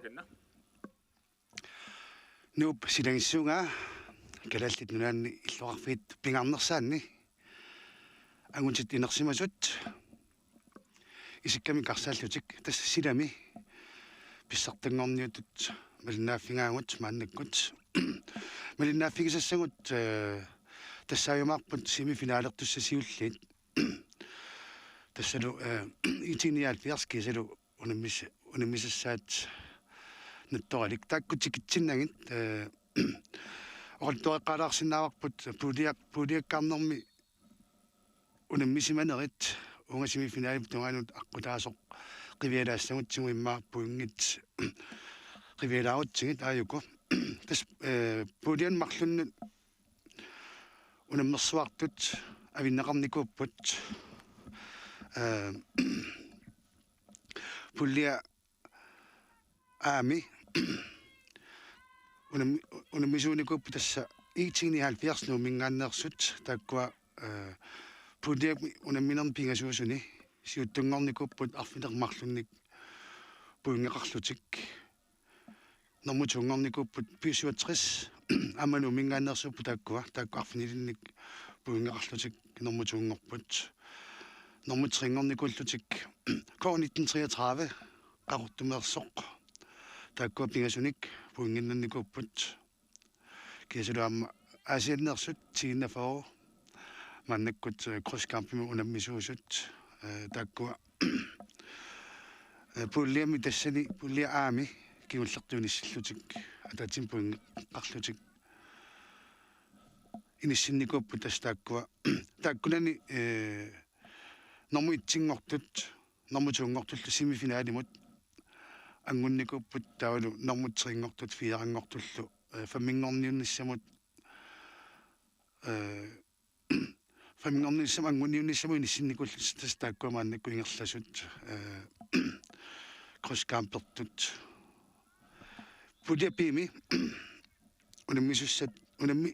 таканна нуп силангиссунгаа калааллит нунаанни иллуарфиит пингарнерсаанни ангунтит инерсимасут исикками карсааллутик тасса силами писсартангорниутут малинааффингаангут мааннаккут малинааффигисассагут тассааюмаарпут семифинаалертуссасиуллит тассалу итиниаалпиарс кисалу унаммисассаат натторалик тааккутикитсиннагит оралтуэккалаарсинааварпут пулиаккаарнэрми унаммисиманерит унгасимифинаалип тунгаанут аккутаасоқ qiviyalaassagutsugu immaarpuingit qiviyalaarutsigit aayuku tas pulian marlunnut unammersuartut avinneqarnikuupput pullia aami unamisuunikuuppu tassa iitiinihalpiarsnu mingaanneersut taakkua pullia unamminerm pingasuusuni siuttunngornikupput arfinermarlunnik puingeqarlutik normutungornikupput 67 amanu mingaanneersuuppu taakku arfinilinnik puingeqarlutik normutungorput normutringornikullutik K1933 qarortumeersoq taakku pingasunik puinginnannikupput kiasuluamma asianneersut tiinnafaru mannakkut crosskampimu unammisuusut taakkua pulliami tassani pullia aami kiullertuunissillutik atatimpuing qarlutik inissinnikuppu tas taakkua taakkunani normuitsingortut normutuungortullu semifinaalimut angunnikupput taulu normutsringortut fiarangortullu fammingorniunnissamut famingornissam angunniunnissamu inissinnikullut tas taakkua maannakku ingerlasut crosskampertut puliapimi unammissussat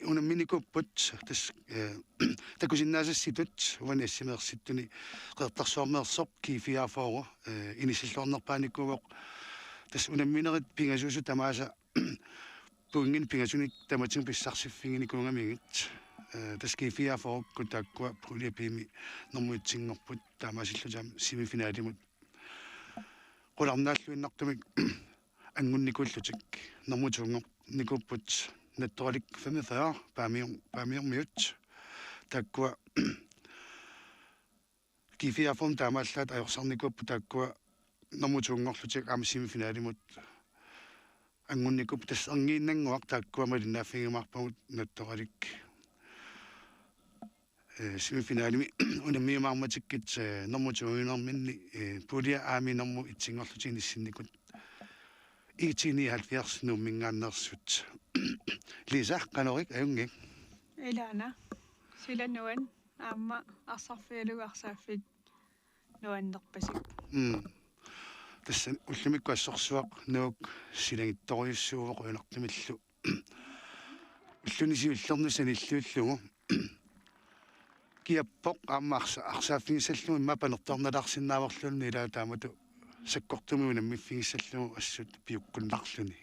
unamminikupput tas takusinnaasassitut uaniassimeersittuni qeertarsuarmeersoq kiifiaafooru inissilluarnerpaanikkuugoq tas unamminerit pingasuusu tamaasa puingin pingasunik tamatin pissarsiffinginikungamigit taskiifiaafoorukkku taakkua puliapimi normuitsingorput taamaasillutaam semifinaalimmut qularnaalluinnartumik angunnikullutik normutuungornikupput nattoralik 45 paamiormiut taakkua kiifiaaform taamaallaat ajorsaarnikuppu taakkua normutuungorlutik aama semifinaalimmut angunnikup tas angiinnanguaq taakkua malinnaaffigimaarpamut nattoralik semifinaaliimi unammiumaarmatikkit normutuunginerminni pulia aami normu itsingorlutiinissinnikut iitiinihalfiars nuummingaannersut Lisa qanorik ayungik Ilana silanuan aamma arsarfialugarsaaffit nuannerpasik tässä ullimikkuassorsuaq nuuk silangittoriussuuvoq uinartumillu ullunisiullernusanilluullugu kiappoq aamma arsaaffigissallugu imma panertornalarsinnaavorlunni ilaa taamatu sakkortumi unammiffigissalluu assut piukkunnarluni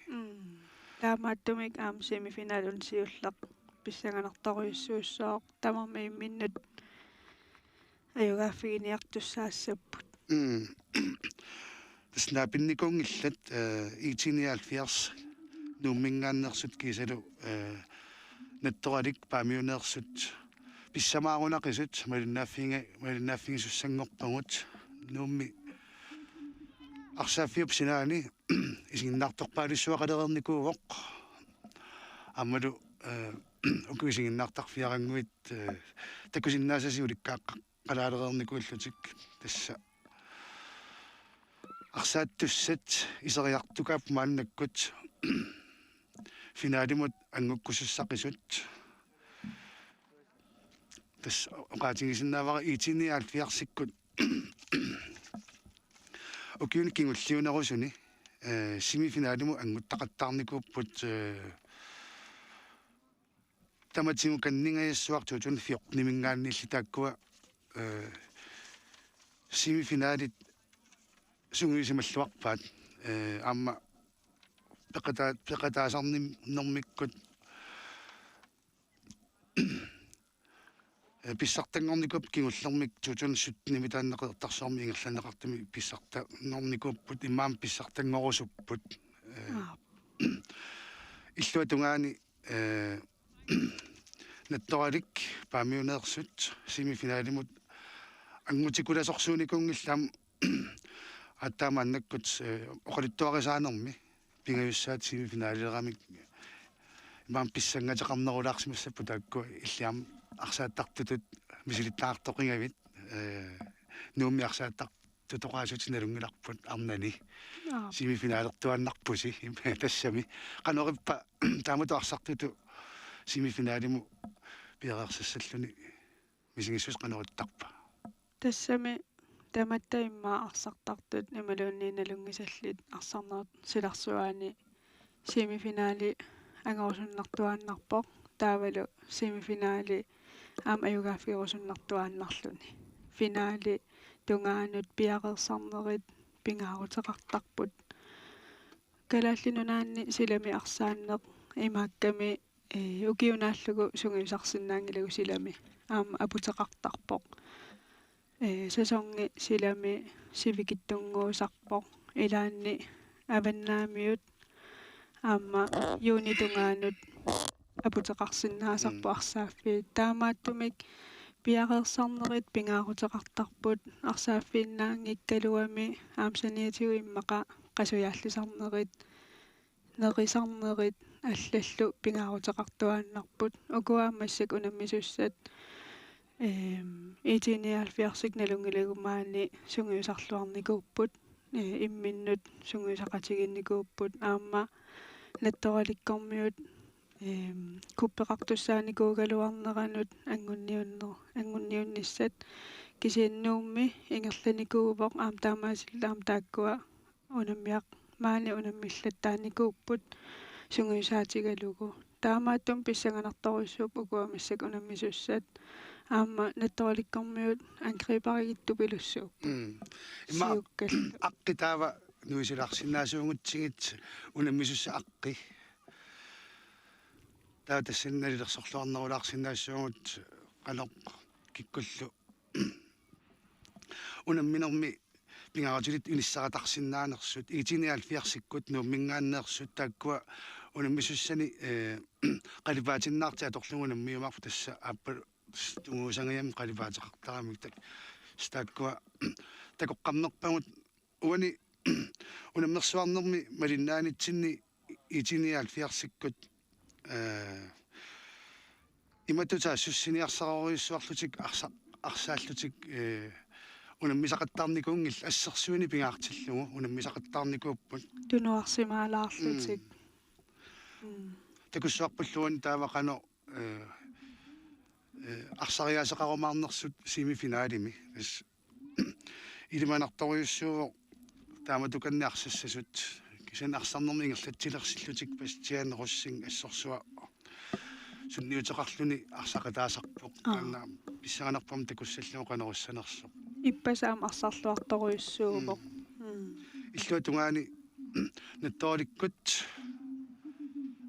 taamaattumik aam semifinaalun siulleq pissanganertoriussuussooq tamarmi minnut ajugaaffiginiartussaassapпут tasnaapinnikungillat iitiniaalfiars nuummingaannersut kiisalu nattoralik paamiuneersut pissamaarunaaqisut malinnaaffigisussanngorpagut nuummi arsaaffiup sinaani isinginnartorpaalussuaqalerernikuuvoq ammalu ukuisinginnartarfiaranguit takusinnaasasiulikkaaq qalaalerernikuullutik tassa arsaattussat iseriartukaap maannakkut finaalimut angukkusussaqisut tas oqaatigisinnaavara iitiniaalfiarsikkut okiun kingulliunerusuni semifinaalimu anguttaqattaarnikuupput tamatimu kanningayassuartuutun fioq nimingaannilli taakkua semifinaalit sunguisimalluarpaat aamma peqataasarnim normikut pissartanngornikup kingullermik tutunsuttnimi taanneqertarsaarmi ingerlaneqartimi pissarta nornikupput immaam pissartanngorusupпут иллуатунгаани натторалик паамиунеерсут семифиналимут ангутикуласорсууникунгиллаам аттаамааннаккут оқалуттуарисаанерми пингаюссаат семифиналилерамик имаам писсангатеқарнерулаарсимассаппу таакку иллиам арсааттартутут мисилиттаартоқингавит нуумми арсааттар тутоқаасутиналунгиларпут арнани семифиналертуаннарпуси тассами канориппа таамуту арсартуту семифиналиму пиареерсассаллуни мисигиссус канориттарпа тассами таматта иммаа арсартартут ималууннииналунгисаллит арсарнерт силарсуаани семифинали ангорусуннартуааннарпоқ таавалу семифинали аам аюгааффигерусуннартуааннарлуни финали тунгаанут пиареерсарнерит пингаарутеқартарпут калааллинунаанни силами арсааннеқ имаакками укиунааллугу сунгиусарсинаангилагу силами аама апутеқартарпоқ сасонги силами сивикиттунгуусарпоқ илаанни аваннаамиут аама юунитунгаанут апутеқарсинаасарпу арсааффи таамааттумик пиареерсарнерит пингаарутеқартарпут арсааффииннаангиккалуами аамсаниатигу иммақа қасуяаллисарнерит нерисарнерит аллаллу пингаарутеқартуааннарпут укуаамассак унаммисуссат итиниалфиарсик налунгилагумаани сунгиусарлуарникууппут имминнут сунгиусақатигинникууппут аама наттораликкормиут куппеқартуссааникуугалуарнеранут ангунниунниссат кисииннуумми ингерланикуувоқ аам таамаасиллаам тааккуа унаммиақ маани унаммиллаттааникууппут сунгиусаатигалугу таамааттум писсаганарторуссууп укуамассак унаммисуссат аама наттораликкормиут ангрипаригитту пилуссууп имма аққитаава нуисиларсинаасуунгутсигит унаммисусса аққи таатассинналилерсорлуарнерулаарсинаассуугут қалоқ киккуллу унамминерми пингааратилит униссаратарсинаанерсут игитиниалфиарсиккут нууммингааннеерсут тааккуа унаммисуссани қалипаатиннаартиа торлугунаммиумарфу тасса ааппа тунгуусангаями қалипаатеқартарамик так стааккуа такоққарнерпагут уани унаммерсуарнерми малиннаанитсинни игитиниалфиарсиккут иматутаассуссиниарсарориуссуарлутик арсааллутик унаммисақаттаарникуунгил ассерсуини пингаартиллугу унаммисақаттаарникууппут тунуарсимаалаарлутик такуссуарпуллуани таавақано арсариаасеқарумаарнерсут семифиналими ас илиманарториуссуувоқ тааматуканниарсассасут кисан арсарнерми ингерлатсилерсиллутик пастианеруссин ассорсуа сунниутеқарлуни арсақатаасарпоқ таанна писсаганарпам такуссаллуо канеруссанерсоқ иппасаам арсарлуарторуйуссуувоқ иллуатунгаани наттораликкут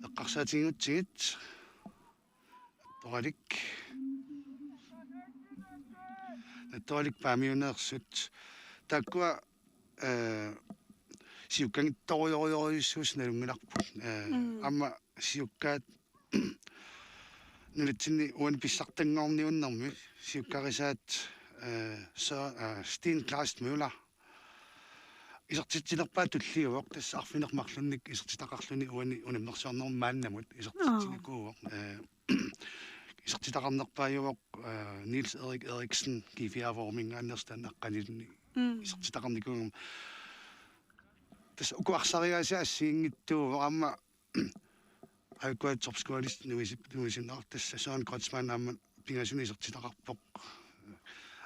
эққарсаатингутсигит натторалик паамиунеерсут тааккуа сиуккангитторуйориуссуус налунгиларпут амма сиуккаат нулитсинни уан писсартангорниуннэрми сиуккарисаат Stine Claes Møller исертитсинерпаа туллиувоқ тасса арфинермарлунник исертитақарлуни уани унамнерсуарнерм мааннамут исертитсиникууоқ исертитақарнерпааюоқ Niels Erik Eriksen гифиавормингааннерстан аққанилни исертитақарникуугум тасса укуарсариаасаа ассиингиттуу амма айкуатсорпскуалист нуисиннаар тасса Søren Kreutzmann амма пингасуни исертитақарпоқ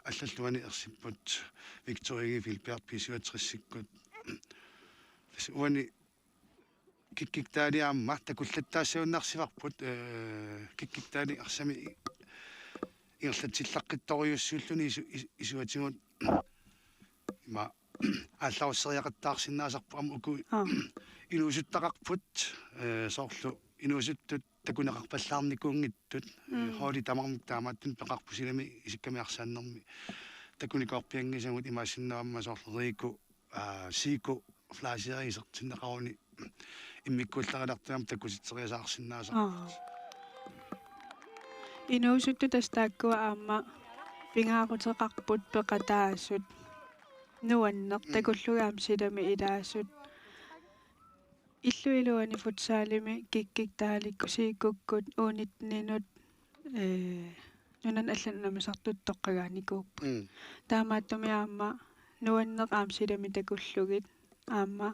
аллаллуани ерсиппут Victoria Filbert писуатриссиккут тасса уани киккиктаалиаамма такуллаттаассууннарсиварпут киккиктаали арсами ирлатсиллаққитториуссууллуни исуатигут има аллауссериақаттаарсинаасарпу ам уку инуусуттақарпут соорлу инуусуттут такунеқарпаллаарникуунгиттут холи тамармик таамааттун пеқарпусилами исиккамиарсааннэрми такуникоорпиангисагут имаассиннаамма соорлерику сику флаасиерисертиннеқаруни иммиккуулларалартуам таккуситсериасаарсинаасаа инуусутту тастааккуа аама пингаарутеқарпут пеқатаассут нуаннер такуллугаам силами илаассут иллуилуани футсаалими киккик тааликку сииккуккут уунитнинут нунан алланнамисартуттоққагааникууппут таамааттуми аама нуаннеқ аам силами такуллугит аама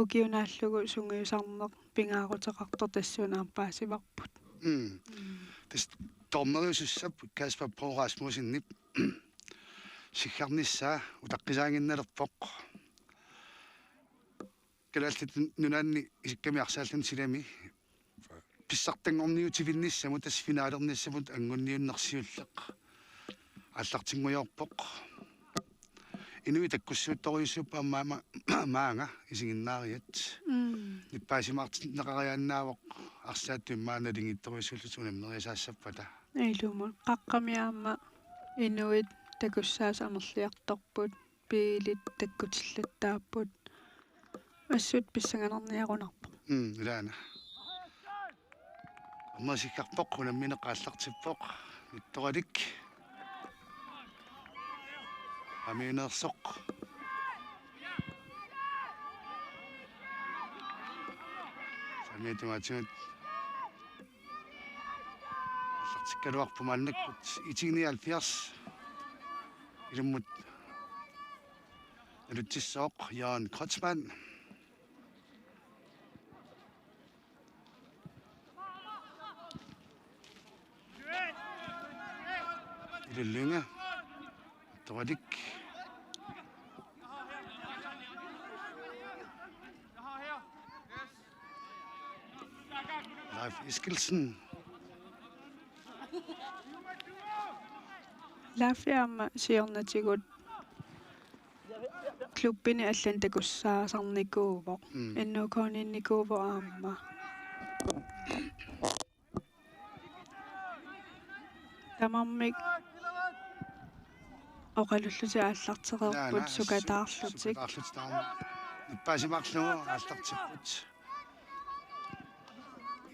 укиунааллугу сунгиусарнеқ пингаарутеқартор тассуунаам паасиварпут тэс тормериусуссап Каспар По Расмусиннип сиккарниссаа утаққисаангинналерпоқ калааллит нунаанни исиккамиарсааллун силами писсартангорниутивинниссаму тас финаалерниссамут ангунниуннерсиуллеқ аллартингуйорпоқ инуи таккуссуутторюссуппа маанга исигиннаариат ниппаасимаарт неқариааннаавоқ арсааттуим мааналингитторюссуллут унамнериасаассаппата эйлумут қаққамиаама инуит такуссаасамерлиарторпут пиилит таккутиллаттааппут ассут писсаганерниарунарпо илаана аммасиккарпоқ унамминеқааллартиппоқ итторалик аминерсоқ самиатимаатигут аллартиккалуарпумааннаккут итигниалфиарс илуммут элутиссооқ Яан Кротсман илэллунга торалик Leif Eskildsen лаафиаама сиорнатигут клуббини аллан такуссаасарникуувоқ иннукоонинникуувоо аама тамармик оқалуллути ааллартерерпут сукатаарлутик иппаасимарлугу ааллартиппут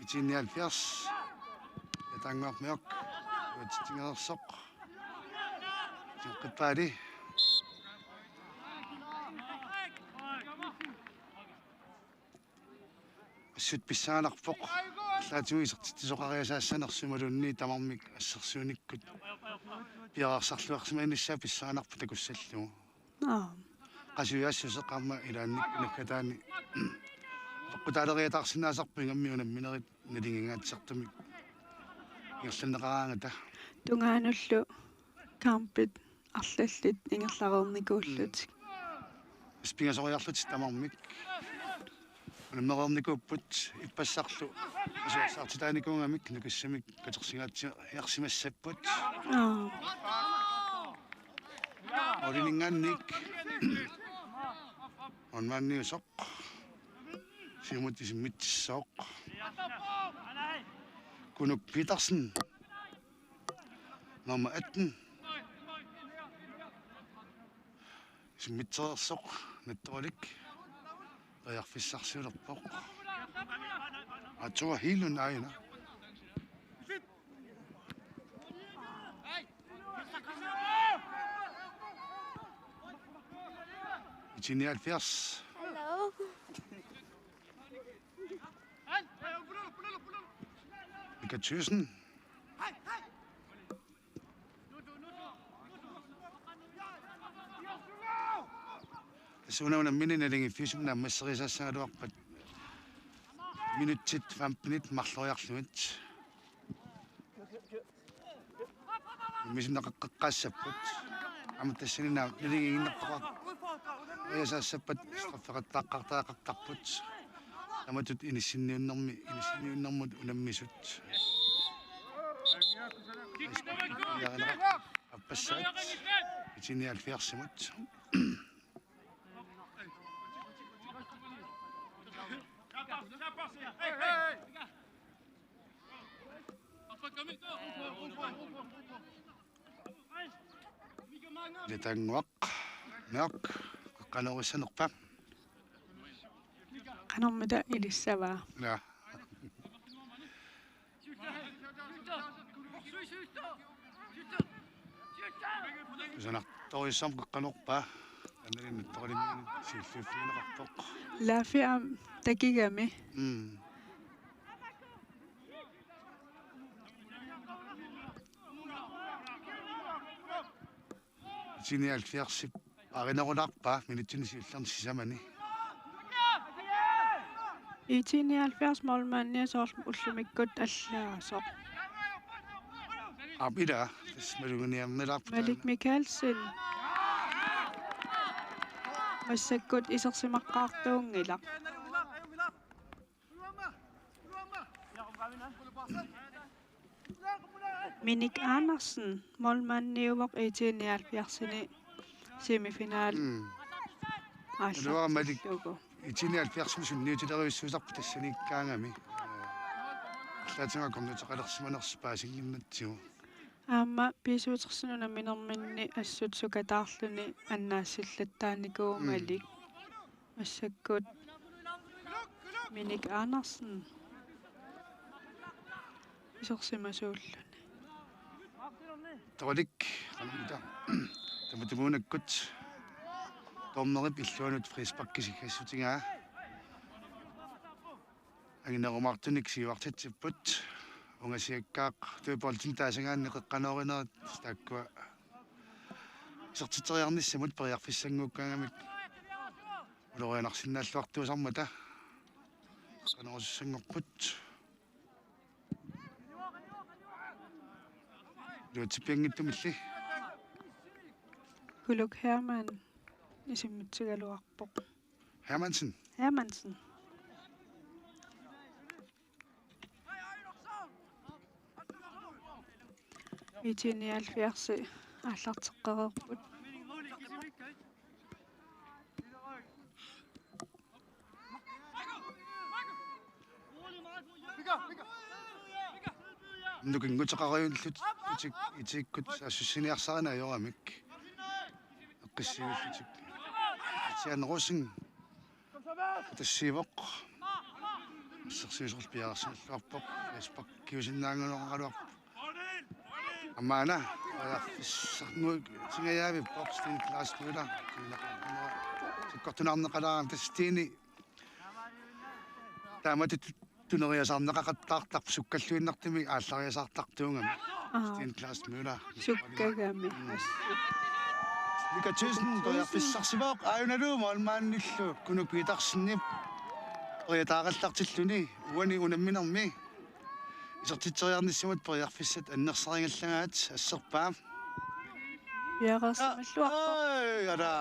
итинниалфиарс ятангаармиок утингерсоқ жуккиппаали ассут писсаанарпоқ лаатуисертитсоқариасаассанерсумалунни тамармик ассерсууниккут пиараарсарлуарсимаиниссаа писсаанарпу такуссаллугу qasuyaassuseqarma ilaannik nakkataani toqqutaaleriataarsinnaasarpu ingammi unamminerit nalingingaatsertumik ingерланнеqaraangata тунгаануллу кампит арлаллит ингерларерникууллутик спингасориарлут тамармик унаммерерникууппут иппассарлу асуарсаартитааникунгамик накассамик катерсигаатси ярсимассаппут оринингаанник онманниусоқ симутисиммитсоқ Kunuk Petersen nummer 18 симмитсерсоқ наттуалик таярфиссарсулерпоқ атуа хилун аина итиниалфиарс Tusen. Suuna mininalingi fysumna masserisassaaluarpat minutsit 5 minut marloriarluit misunaqaqqaassappat amatassina nilingiinnertoqa ayasaassappat straffaqattaaqartaaqartarput amatut inissinniunnermut unammisut аппассаат итиниалфиарсимут Litangwaq meaq qaqqanerissanerpa qanermita ilissavaa la sanartorissam qaqqanerpa analinuttoqalimmiin siilluuffiineqarpoq laafiam takigami sinialfiarsip arinerunarpa minutsinisiullarni sisamani itinialfiars molmaanniasoorlu ullumikkut allaasoq apila tasmaluguniarnilarpa Malik Mikkelsen massakkut isersimaqqaartuungilaq Minik Andersen molmaanniuvoq itinialfiarsini semifinaal Aluaa Malik lugu itinialfiarsimu sunniutileruissuusarpu tassaniikkaangami tlаатингакорнутеқалерсиманерсипаасингиннатсигу аама писуутерсинуна минерминни ассут сукатаарлуни аннаассиллаттааникуумалик массаккут Minik Andersen исерсимасууллуни тавалик амита таматумунаккут томнерип иллуанут фриспаккисикассутингаа агинерумартуник сивартатсиппут унгасиаккаақ туиполтин таасагаанни қеққанеринерит тааккуа исертитериарниссамут периарфиссангууккаагамик улорианарсинааллуартуусармата қанерусссангорпут луутипиангиттумилли Kuluk Hermann isimmitsigaluarpoq Hermansen Hermansen itinialfiarsi ааллартеққерерпут нукингутеқариуллут итиккут ассуссиниарсарина аёрамик эққиссиуллутик сианерусин тассивоқ сэрсиусерл пиарсиллуарпоқ фейсбук киусиннаангунеқалуар амаана аярфиссарнуи сингаяави бокстин класс мула сиккортунаарнеқалаарам тастини тааматут тунериасаарнеқақаттаартарп суккаллуиннартими ааллариасаартартуунгами стин класс мула sukkagami assut Likatisen tojarfissarsivaaq aayunalu molmaannillu kunuk piitarsinniп oriataaqallartilluni uani unamminermi isertiteriarnissamut periarfissat annersariнгаллагаат ассерпаа Viaqersimalluarpoq ай ара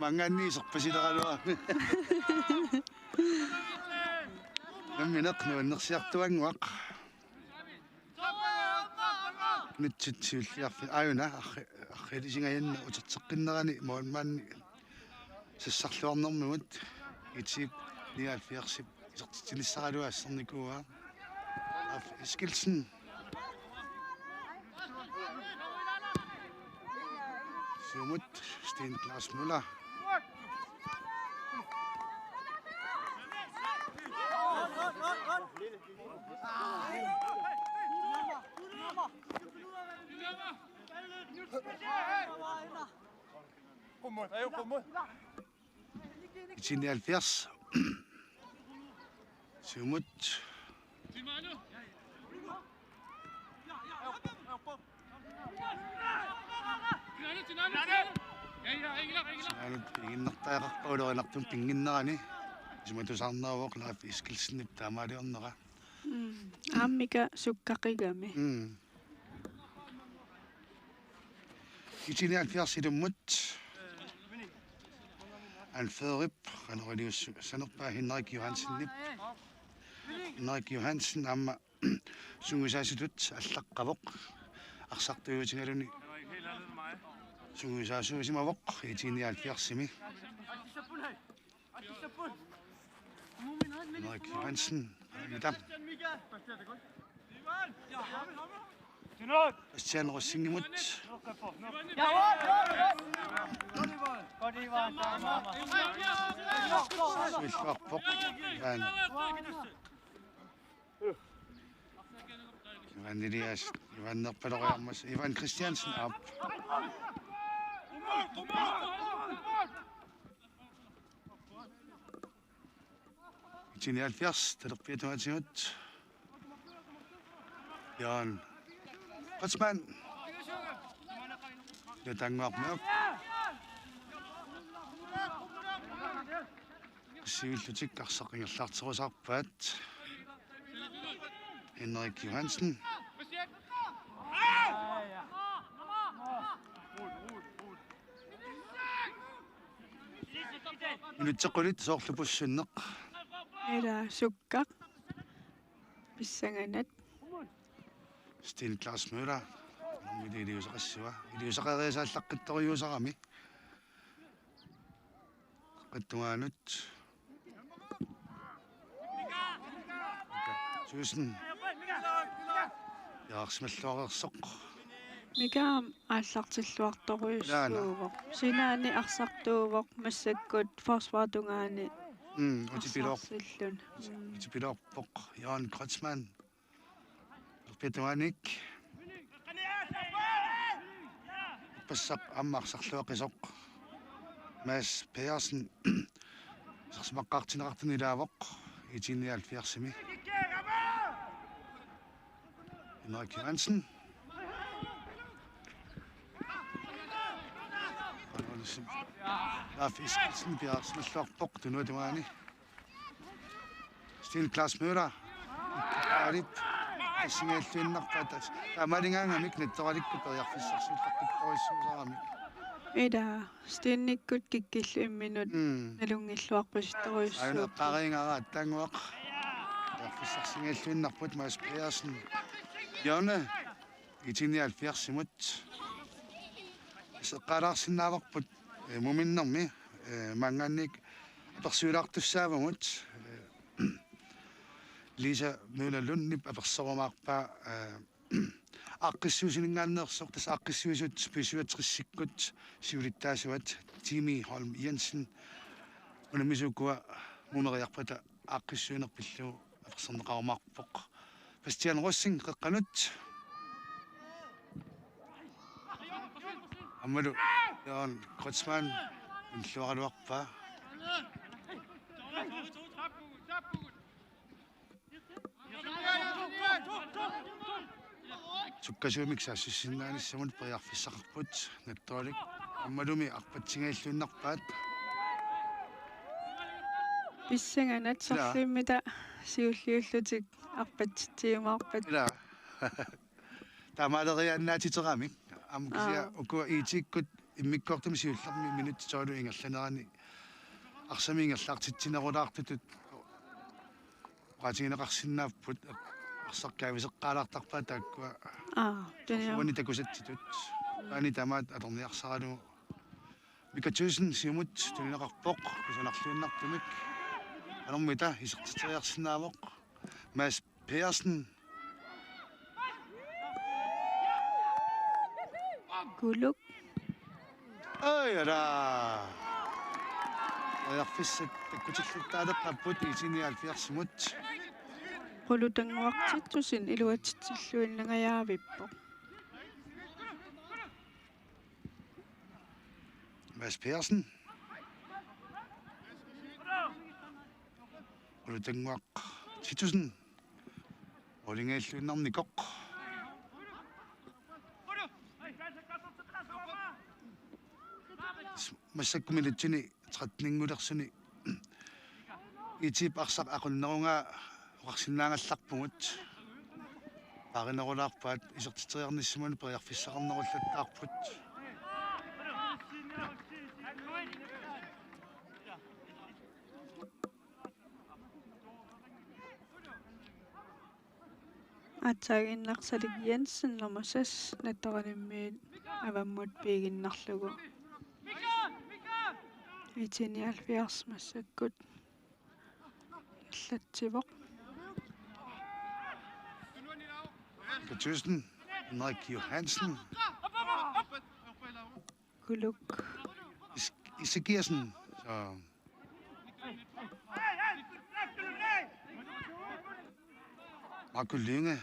мангаанни серпасилералуа намминеқ нуаннерсиартуангуақ нутситсиуллиарфи ааюна архилисингаянна утертеққиннерани моалмаанни сассарлуарнэрмугут итсип ниалфиарсип исертитилиссаралуа ассерникууа скилсен сумут стен класс мула itinialfiars sumut иннертаақарпаулеринартум пингиннерани суматусаарнеруоқ лаап искилсиннип таамаалиорнера aammika sukkaqigami itinialfiarsilumмут Alfredrip qaneriliussu sanerpaa Henrik Johansenniп Henrik Johansen amma sungusaasutut allaqqavoq arsartuutigaluni sungusaasuusimavoq itinialfiarsimi Henrik Johansen. Midam. Christian Rossingimut. Svilvarpok. Ivan Elias. Ivan Nerpaloriarmas. Ivan Christiansen op. Tini Alfias. Terpiatuatinut. Jan Kotsman. Jotangmarmuk. Sivillutik qarsaqingerlarterusarpaat. Henrik Johansen. Minutsequlit soorlupussunneq. Ila sukkaq. Pissanganat. Sten Klaas Møller. Nomidi iliusaqassua. Iliusaqariasaallaqqittoriusarami. Qattugaanut. Susan. Jaarsimalluaqersoq. Mikaam ааллартиллуарторуйуссууво синаани арсартууво массаккут форсвартунгаани Utipilorpun. Utipilorpoq. Jan Kotsman. Petuanik. Passap ammarsarluaqisoq. Mads Pedersen. Sarsmaqqaartineqartunilaavoq. Itinialfiarsimi. Henrik Johansen. Laf Iskelsen Bjergsmalluarpoq tunuatuaani. Sten Klaas Møller. Alip. Singeelluinnarpatas. Taamalingaangamik nattoralikkut periarfissarsuullaqqiqorissuusarami. ida stinnikkut kikkillu imminut nalungilluarpasittoriussuu Aina qariingara attanguaq. Periarfissarsingeelluinnarput Mads Pedersen. Jonna itinialfiarsimut. Seqqaalaarsinnaavaqput muminnermi mangaannik apersuulaartussaavamut. Lisa Møllerlundnip apersorumaarpaa aaqqissuusiningaanneersoq tas aaqqissuusut pisuatrissikkut siulittaasuat Timi Holm Jensen unamisukua mumeriarpata aaqqissuunerpillu aperserneqarumaarpoq Christian Rossing qeqqanut ammalu Jan Kotsman illuaraluarpaa Sukkasuumik saassissinnaanissамут periarfissaqarput nattualik ammalumi arpatsingailluinnarpaat pissanganat sarlimmita siulliullutik arpatsitiumaarpat ila taamaaleriaannaatiterami amkisia ukua iitikkut immikkoortumi siullarmi minuttitoolu ingerlanerani arsamingerlaartitsinerulaartutut qaatigineqarsinnaapпут арсаркаависеққалаартарпаа тааккуа тэнэ уани такусатситут ани тамаат аторниарсарану микатсуусен сиумут тунинеқарпоқ кусанарлуиннартумик анормита исертитериарсинаавоқ Mads Pedersen гулук айра яффиссат таккутиллуттаалеққаппут итиниалфиарсимут qulutangуартитсусин илуатсиллуиннагаяавиппо Mads Pedersen qulutangуақ титусэн олингааллуиннарникоқ массаккумилутсини тратнингулерсуни итип арсақ ақуннерунгаа уарсиннаангалларпугут паринерулаарпаат исертитериарниссимуни периарфиссақарнеруллаттаарпут атсаагиннарсалик Jensen нормасас наттораниммиит аваммут пигиннарлугу итиниалфиарс массаккут иллатсивоq Tusind Henrik Johansen, kuluk Isegersen, så Marco Lynge.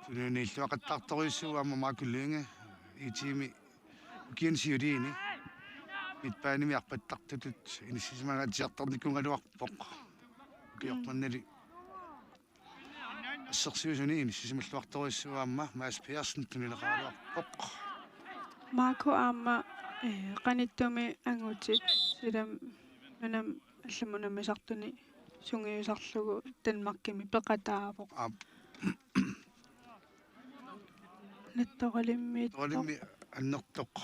Tuli illuaqattartorissuama Marco Lynge i tiimi ukiansiuliini mitpaanimiarpattartutut inissisimangaatiartarnikungaluarpoq ukiormannali ассерсиусуни инissisimalluartorissuaamma Mads Persson tunileqaaluarpoq Marco aama qanittumi angutit silam nunam алламунамисартуни сунгиусарлугу Danmarkimi peqataavoq натторалиммиит Tolimmi annertoq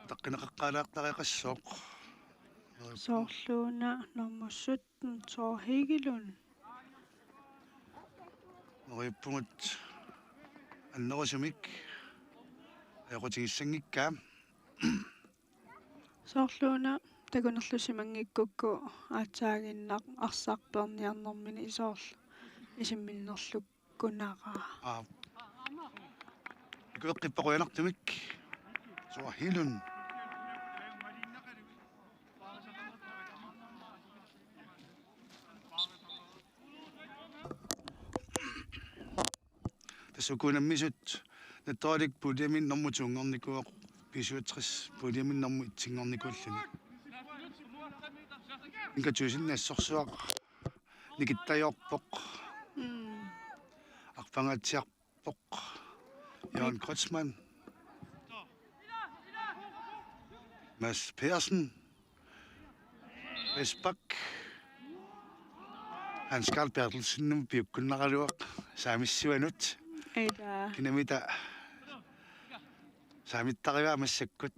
taqqinaqaqqaalaaqtariqassooq соорлууна нормуссут соорхигилун Noriuppungut annerusumik aqutigissangikkaa соорлууна такунерлусимангиккукку аацаагиннақ арсаарперниарнэрмини исоорл исимминнерлуккунараа икуэққиппақуянартумик соорхилун тассукунаммисут натторалик пулиамин нормутунгорникуоқ писуутсрис пулиамин норму итсингорникууллуни ингатуусиннассорсуақ никиттаёрпоқ арпангаатсиарпоқ Jørgen Kreutzmann, Mads Persson, Vesbak, Hans Carl Bertelsen, nu piukkunnaqaluaq saamissivanut эда kinamita saamittarivaamassakкут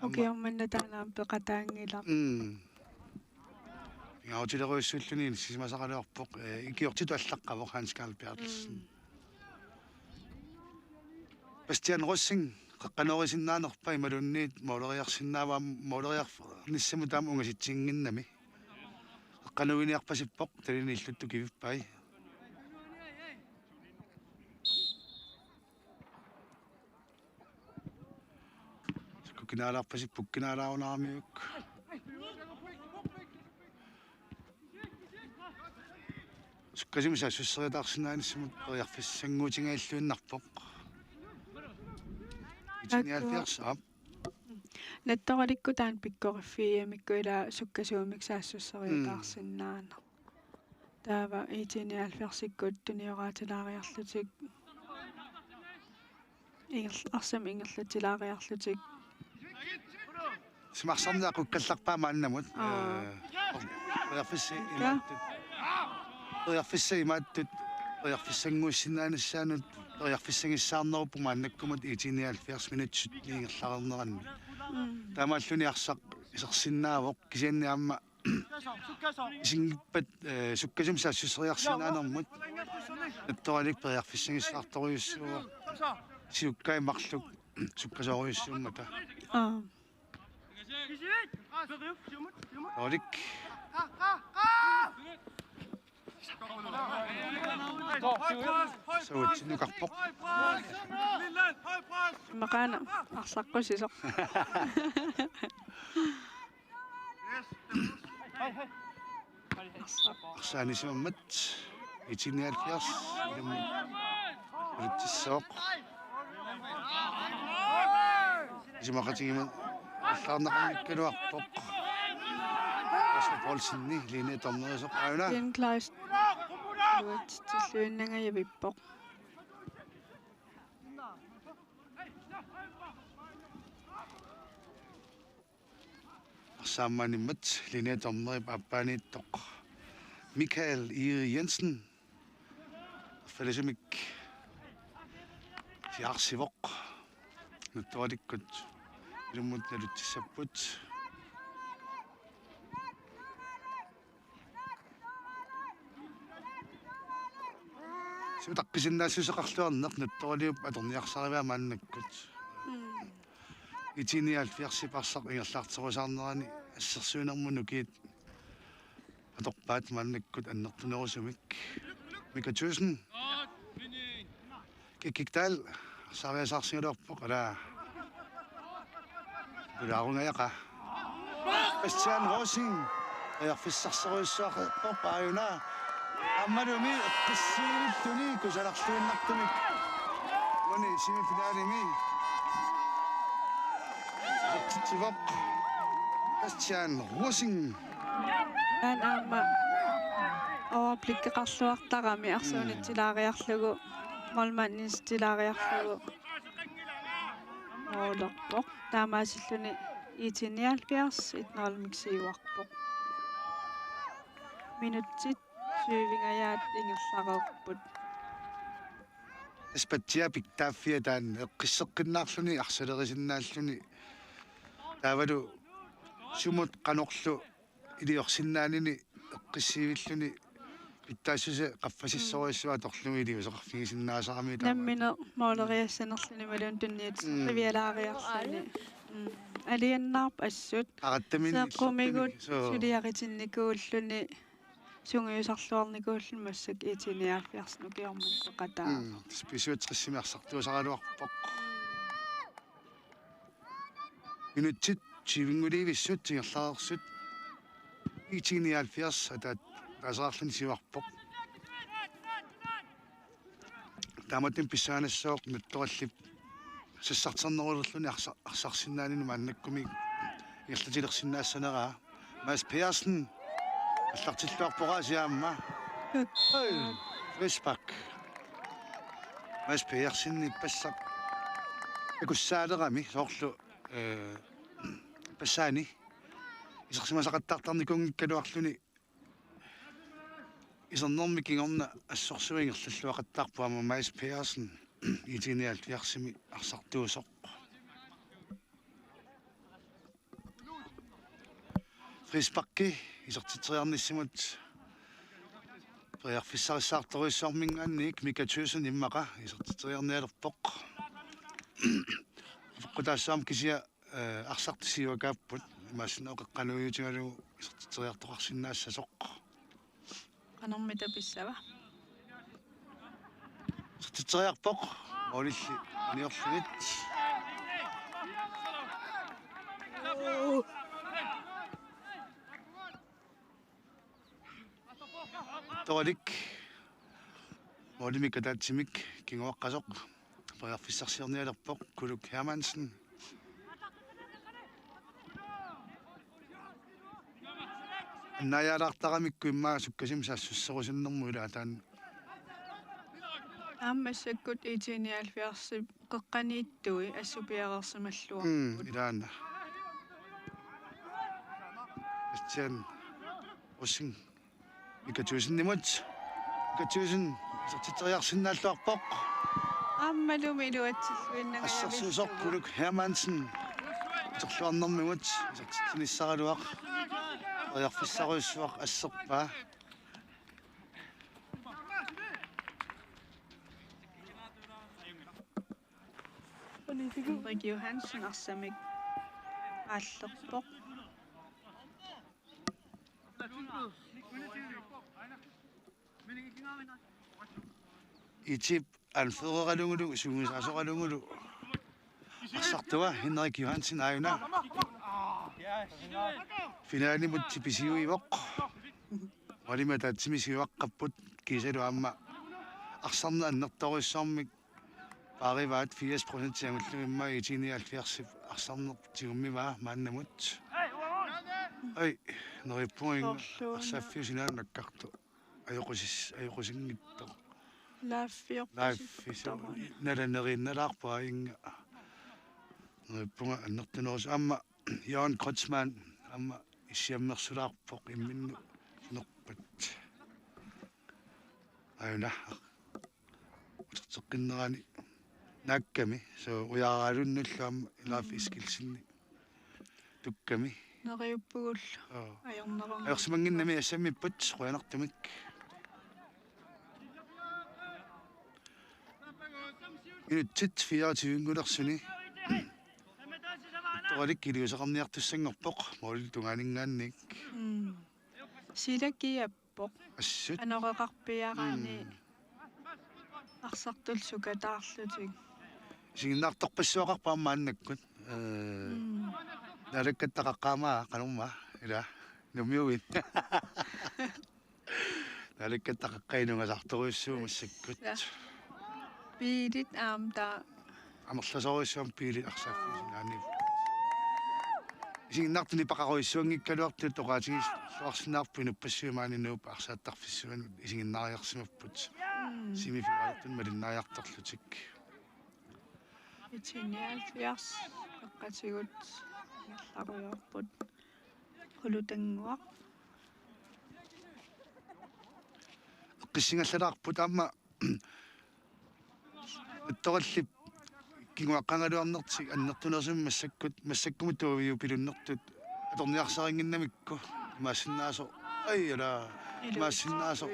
океорманна таанаам пеқатаангилар Ingautileriussulluni sisimasaqaluarpoq ikiortitu allaqқavoq Hans Carl Bertelsen Bastian Rossing qaqqanorisinnaanерpa imalunniit mooleriarsinnaavaam mooleriarnissamu taam ungasitsinginnami qaqqanuiniarpasippoq talini illuttu kivippai kukinaalаарpasip pukkinaalaarunaarmiuk sukkasimu saassusseriataarsinnaanissumut periarfissanguutingailluinnarpoq 79 наттораликку таан пиккориффииамикку ила суккасуумик саассуссериутаарсинаана таава 79-сиккут туниораатилаариарлутик арсам ингерлатилаариарлутик Simarsarnaa qukkallarpaamaannamut periarfissi imaattut periarfissa imaattut periarfissanguussinnaanassaanut periarfissangissaarnerupu maannakkumut 79 minutsut niingerlarenerani taamaalluni arsaq isersinnaavoq kisianniamma isingippat sukkasum saassuseriarsinaanermut nattoralik periarfissangissaartoriussuuq siukkaimarluk sukkasoriussuummata Olik Sawatsinnukarpoq мақаана арсаққусисо Arsaanisimammat 79 ilummu uluttissoq Isimaqatigima аллаарнақарниккалуарпоқ Асо полсинни лине томнерисоқ аuna den klaus luattilluinnangajavippoq Arsaammaanimmat line tomnerip appaaniittoq Michael Iri Jensen fallisumik siarsivoq nattualikkut ilummut naluttissapput Sutaqqisinnaasusseqarluarneq nattualiup atorniarsarivaa maannakkut итиниалфиарсипарсақ ингерлаартерусаарнерани ассерсуинермунукиит аторпаат маннаккут аннертунерусумик микатюсен киккиктаал сариасаарсигалуарпоқ ала улаарунгаяқа Christian Rosing аярфиссарсеруйссуақпоқ пааюна аммалуми қиссиилиттуни кусаларлуиннартумик уни семифиналими тивоқ Christian Rosing ан аама overblikkeqarluartarami arsuunittilaaриарлугу молманнистилаариарлугу оолерпоқ таамаасиллуни итиниалпиарс итнералмиксиуарпоқ минутсит сювингаyaat ингерлареерпут эспатсиа пиктааффиа таан эққиссеққиннаарлуни арсалерисиннааллуни таавалу сумут канорлу илиорсиннаанини эққиссиивиллуни питтаассуса қаффасиссоруиссуа торлуми илиусеқарфигисиннаасарами наммине моолериассанерлуни малуун тунниит ривиалаариарлуни алианнаарп ассут араттамин сеққумигут сулиаритинникууллуни сунгиусарлуарникууллун массак итиниалфиарсну киормун пеқатаа списуутриссимиарсартуусаралуарпоқ минутсит чивингуливиссут тингерлаарерсут итиниалфиарс атаат асаарлун сиварпоқ тааматтин писсаанассооқ нуттораллип сиссартернерулерлуни арсарсиннаанину мааннаккуми ирлатилерсиннаассанераа мас персен аллартиллуарпораасиаамма фришпак мас персинни пассақ экуссаалерами соорлу пассаани исерсимасақаттаартарникунгиккалуарлуни исернэрми кингорна ассорсуингерллуақаттаарпуама мас персен итиниалфиарсими арсартуусоқ фришпакки исертитериарниссимут преарфиссарissаарторуиссаармингаанник микатюсен иммаqa исертитериарниалерпоқ қутаассаам кисиа арсартисиуакааппут имаассинеоқеққануйутингалугу исертитериартоқарсиннаассасоқ анэрмита писсава исертитериарпоқ олилли аниорлунит торик молимикатаатсимик кингуаққасоқ преарфиссарсиорниалерпоқ кулук Hermansen наялаартарамикку иммаа суккасим саассуссерусиннэрму илаатаан ааммассаккут итиниалфиарси қеққанииттуи ассупиарерсималлуа илаана Christian Rosing микатюсиннимут микатюсин исертитериарсиннааллуарпоқ ааммалуми илуатсиллуиннага ассерсуусоқ кулук Hermansen терлуарнэрмигут исертитиниссаралуақ преарфиссаруиссуақ ассерпаа Henrik Johansen арсамик ааллерпоқ итип алферералугулу сугисаасоралугулу арсартуа Henrik Johansen аюна финаалимут типисиуивоқ валиматаатсимисиуаққаппут кисалу аама арсарна аннерторуиссаармик париваат 80% тиангуллугимма итиниалфиарсип арсарнер тигуммиваа мааннамут ай нориппуинг арсааффиусинаан наккарту ajokosiнгитто лааффис наланеринналаарпаа инга нориппунга аннертунерус аама Jørgen Kreutzmann аама исиаммерсулаарпоқ имминну нерпат аюна утертеққиннерани наакками со уяаралуннуллаама илаафискилсинни тукками нериуппугул аёрнерунга аерсимангиннами ассаммиппут қуянартумик инутсит 24-гулерсуни toalik kiliusaqarniartussangorpoq mauli tunganingaannik силакиаппоқ assut анореқарпиараани арсартулсукатаарлутик сигиннаартарпассуақарпаамааннаккут налаккаттақаққаамаа канумма ила нумиуит налаккаттақаққаинунгаларторуйссуу массаккут биилит аамта амерласоруйссуам пили арсааффисинаани сигиннаартуни пақаруйссуангиккалуарту тоқаатигис суарсинаарпу нуппассуумаанинууп арсааттарфиссуан исигиннариарсимаппут семифинаалтун малиннариарторлутик итиниалфиарс эққатигут ларуйорпут хулутангуақ қиссингаллалаарпут аама тораллип кигуаққангалуарнертик аннертунерсум массаккумут туавиу пилуннертут аторниарсарингиннамикку маасиннаасо айяла маасиннаасо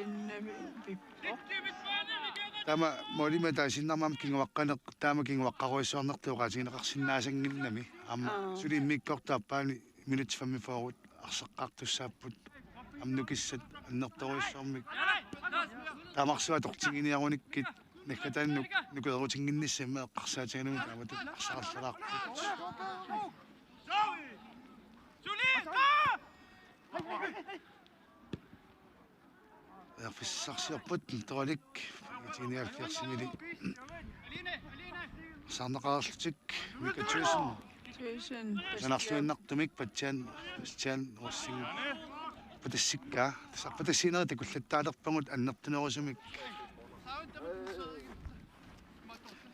тама молима таасиннармам кигуаққанеқ таама кигуаққаруйссуарнертуоқаатигинеқарсиннаасангиннами аама сулиммиккортааппаани минут 45 арсаққартуссааппут амнукиссат аннерторуйссуармик таамарсуа тортигиниаруниккит наккатааннук нукерутингинниссама эққарсаатигануми таамату арсақарлалаарпут фиссарсиорпут торалик итиниалфиарсимили сарнеқаарлутик микатсуусен санарлуиннартумик патсаан руссин патассикка сарпатассинери такуллаттаалерпагут аннертунерусумик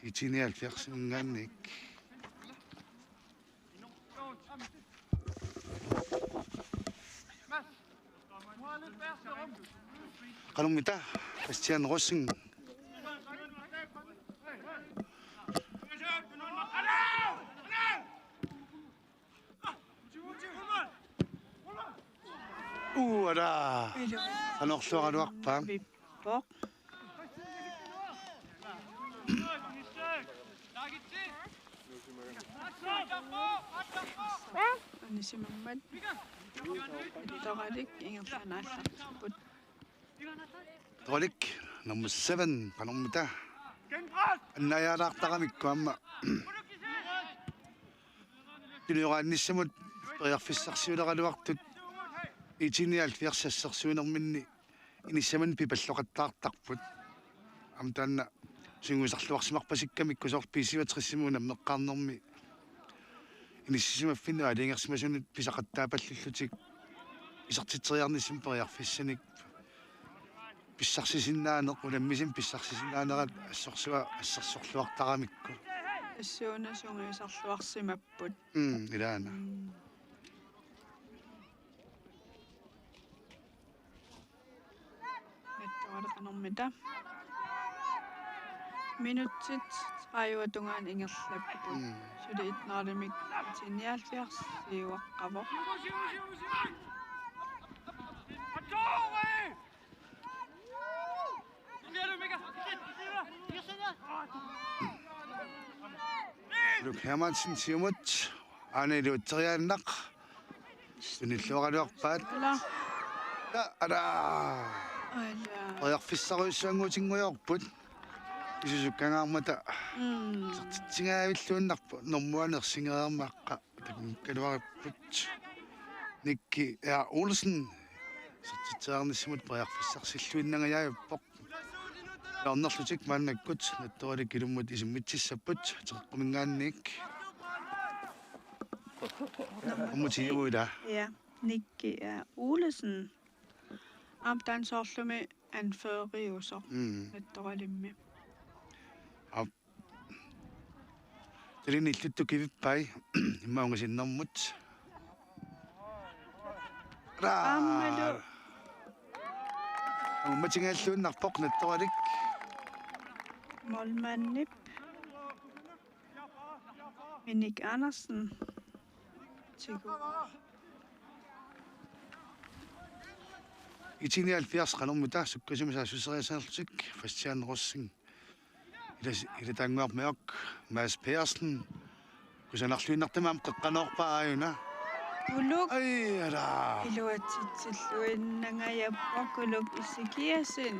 итиниалфиарсимингаанник кануммита пастиан руссин уара анерлуаруарпаа виппоқ анисимаммат торалик ингерланааллартиппут торалик number 7 кануммита аннаяалаартарамикку амма пилураанниссамут периарфиссарсиулералуартут итиниалфиарсассерсуинерминни иниссаман пипаллоқаттаартарпут амтаанна сингуисарлуарсимарпасиккамикку соорписиватриссимуна меққарнерми иниссисимаффиннуа алингерсимасунут писақаттаапаллуллутик исартитсериарниссим периарфиссаник писсарсисиннаанеқ уламмисим писсарсисиннаанерат ассорсуартарамикку ассуунасунгисарлуарсимаппут илаана наттуалеқанэрмита минутсит ааюатунгаан ингерлаппут сули итнааралимик итиниалфиарс иуаққавоқ Luk Hermansen siumut aaneluuteriaannaq sunilluaqaluarpaat ala ojarfissaruissuanguutinguyorput isusukkangaarmata sertitsingaavillууннарпу нормуанерсинgereermaaqqa таккалуариpput nikki ja Olsen sertitsearnissimut pariarfissarsilluinnangajaajuppоq Lornerlutik maannakkut nattualik ilummut isummitissapпут teqqumингаанник Mutiuida. Ja, Nicky Olesen. Amtan soorlumi anføriusor. Nattoralimmi. Trin illuttu kivippai immaungasinnermut. Ammalu. Ummatingaаллууннарпоқ натторалик. Målmannip. Henrik Andersen. Итиниалфиарс канормута суккасимисаассусериасаарлутик фастианеруссин ила тангуармиок Mads Persson Kusanarluinartamaam qeqqanorpaayuna. Kuluk Ai iluatsitsilluinnangayappa kuluk isikiasin.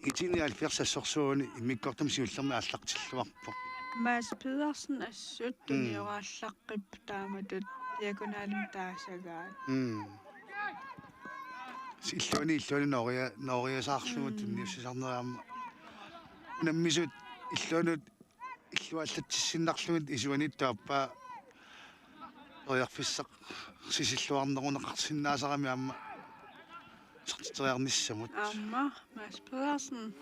Itini alfiarsassorsuuni immikkortum siullermi аллартиллуарпо. Mads Pedersen assut tunioraallaqqip taamatut diagonaalum taasagaat. Illuani nooriasaarlugut niussisarneraamma. Nammisut illuanut illuallatissinarlugut isuanittaappa oriarfissaq sisilluarneruneqarsinnaasarami amma sertiteriarnissamut. Amma Mads Pedersen.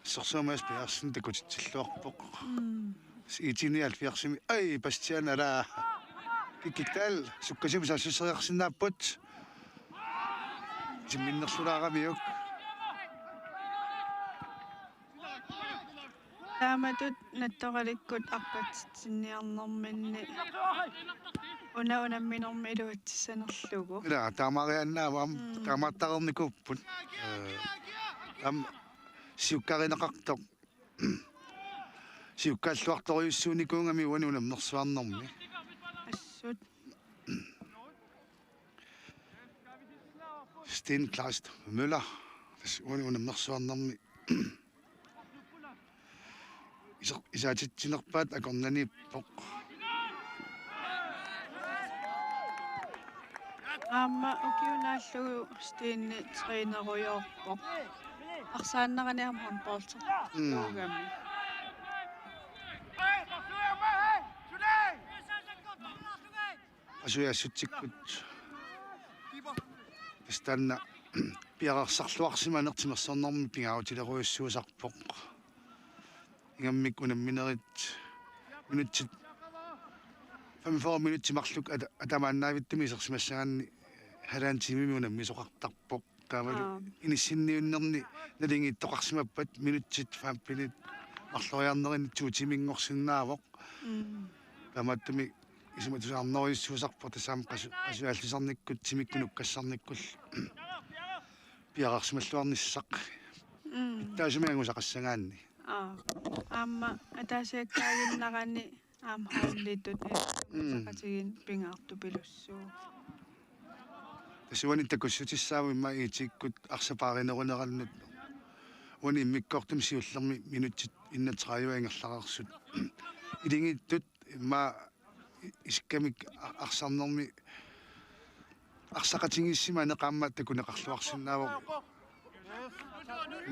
Sorsuamas Pedersen takutitsilluarpoq. Itini alfiarsimi ai Bastian ala kikiktal sukkasimu saasseriarsinnaappat. Timminnerlulaaramiuk. Taamatut nattoralikkut arpatsinniarnerminni unamminermi iluatissanerlugu. Ila taamariannaavaam taamaartarernikupput. Am siukkarinaqartoq. Siukkaalluartoriussuunikuungami uani unamnersuarnermi. Assut Sten Klaust Møller. Tas uani unamnersuarnermi. Isaatitsinerpaat akornanippoq. Amma ukiunaallugu stiinni treenerujorpoq. Arsaannaqaniam handballter. Tuugami. Asuiassutsikut. Tastanna piaqarsarluarsimanertimersornermi pingautileruissuusarpoq. Ingammik unamminerit minutsit 45 minutimarluk atamaannaavittum isersimassaganni halaan timimi unammisoqartarpoq taamalu inissinniunnerni nalingiittoqarsimappat minutsit 5 minut арлориарнерин туутимингорсиннаавоq таматтами исуматусаарнеруйуссуусарпо тасаам qasuaallisarnikkut timikkunukkassarnikkul piaqarsimalluarnissaq таасумиангусақассагаанни Amma ataasiakkaagиннарани аамхааллитут сақатигин пингаартупилуссуу. тасуани такуссутиссааву имма иитиккут арсапааринерунералнут уни иммиккортум сиуллерми минутит иннатрааюангерлақарсут илингиттут имма искамик арсарнерми арсақатингиссима неқаамма такунеқарлуарсинаава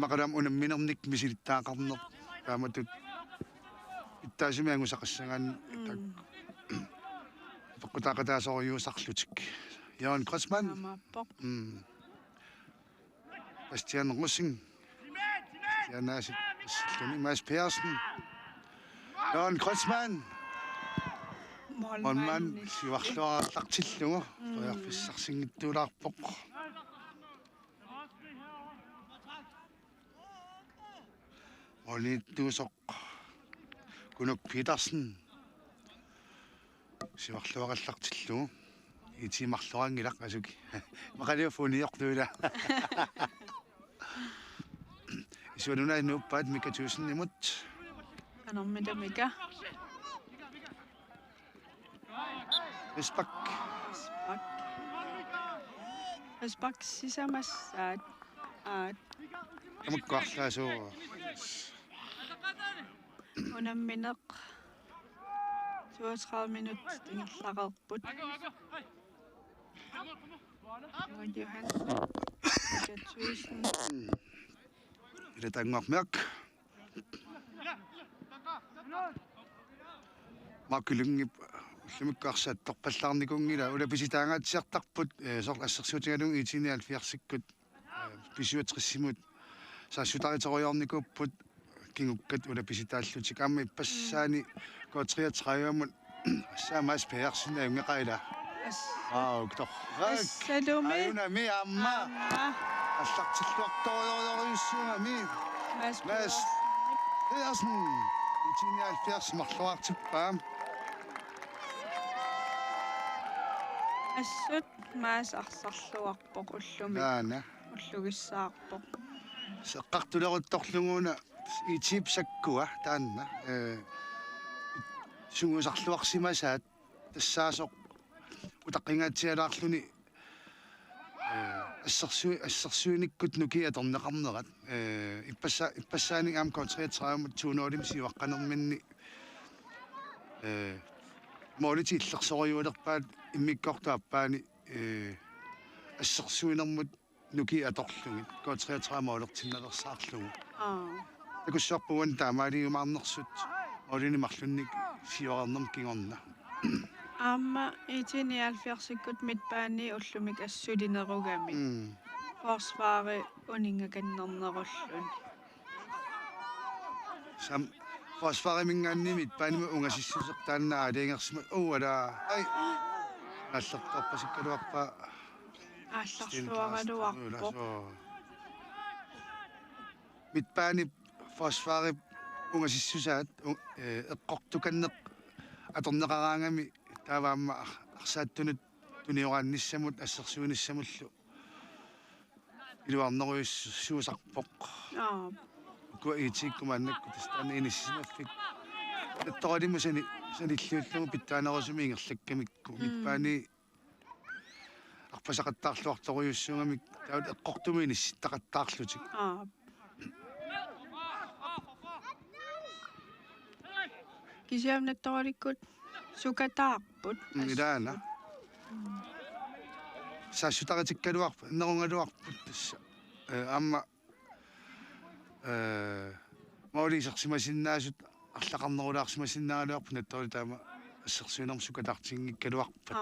мақалам унамминерник мисилиттаақарнер тааматут иттаасимиангусақассагаан так тоққутаақатаасориусарлутик Jørgen Kreutzmann Bastian Russing Janasi Mads Pedersen Jørgen Kreutzmann Molman siuarluarallartillugu tojarfissarsinngittuulaarpoq Olittuusoq Kunuk Petersen siuarluarallartillugu itimarlorangilaq asuki maqaliufuuniortuula isuanuna nuuppaat mikatuusennimut Anormitamika. Rispak Rispak sisamassaat aat amukkuarlaasuu unammineq 32 minut tingerlaqerput. Johan Mikatuusen ilatangormiaq makkulungip уллумиккаарсаат торпаллаарникунгила улаписитаангаатсиартарпут соорлассерсуутигалун итиниал фиарсиккут писуатриссимут саассутариториорникуппут кингуккат улаписитааллутик аама иппассаани коотриатраиамут ассаамаас пеарсина юнгеқаила октор Салуми аюнами амма аллартиллуарториориуссуами Mads Pedersen итиниал фиарс марлуартиппаам Assut Mads arсарлуарpoq ullumi наана уллугиссаарpoq сеққартулерутторлугуна итип саккуа таанна сунгусарлуарсимасаат тассаасоқ утаққингаатсиалаарлүни ассерсуиниккут нукиаторнеқарнерат иппассааник аам контриатсаамут туунолим сиваққанерминни молити иллерсориулерпаат иммиккортуаппаани ассерсуинермут нукиаторлугит контриатсаамаулертинналерсаарлугу такуссуарпуган таамаалиумаарнерсут олини марлунник сиорернерм кигорна Amma itini alfiarsikkut mitpaani ullumik assulinerugamik. Forsvaari uningakannernerullun. Sam forsvaarimingaannimit paanima ungasissusertaanna aaliingersima uala ai аллертарпасиккалуарпа Алларсуагалуарпо. mitpaani forsvaari ungasissusaat эққортуканнеқ аторнеқараангами тааваамма арсааттунут туниораанниссамут ассерсуиниссамуллу илуарнеруйуссуусарпоқ куаитиккумааннакку тастаана иниссинаффик атторалиму саниллиуллугу питтаанерусуми ингерлаккамикку миппаани арпасақаттаарлуарторуйуссуугамик таават эққортуми инисситтақаттаарлутик Кисиамнаттараликкут сукатаарпут. илаана сассутаратиккалуарпа нерунгалуарпут тасса аама маулисерсимасиннаасут арлақарнерулаарсимасиннаагалуарпу наттори таама ассерсуинерм сукатартингиккалуарпат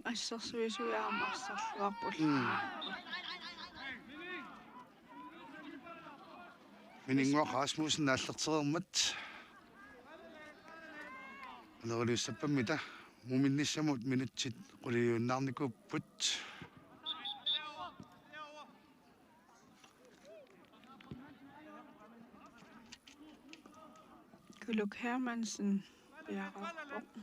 ассерсуисуяамарсарлуарпул. минингуа Расмусен нааллертерермат нерулиуссаппаммита муминниссамут минутсит quliyuunnaarnikupпут Kuluk Hermansen bjerrappo.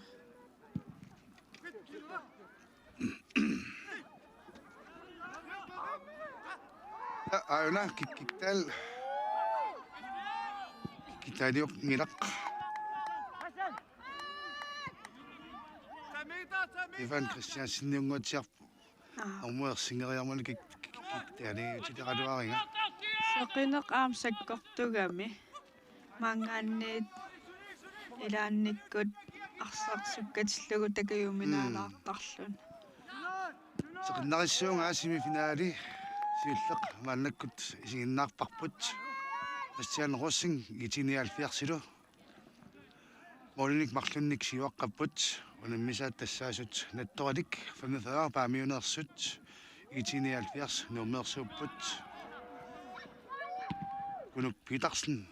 auna kikkiktaal kitaliuq ngilaq Ivan Christian sinniunguutiarpu armuersingeриармуни киктаали утилеқалуаринга Сақинеқ аам саккортугами мангаанниит илаанниккут арсаарсуккатиллугу такаюминаалаартарлун. сеқиннариссуунгаа семифинаали сиуллеқ мааннаккут исигиннаарпарпут Christian Rossing итиниалфиарсилу молник марлунник сиуаққаппут унаммисаат тассаасут натторалик 45 паамиунерсут итиниалфиарс нумерсууппут кунук Питерсен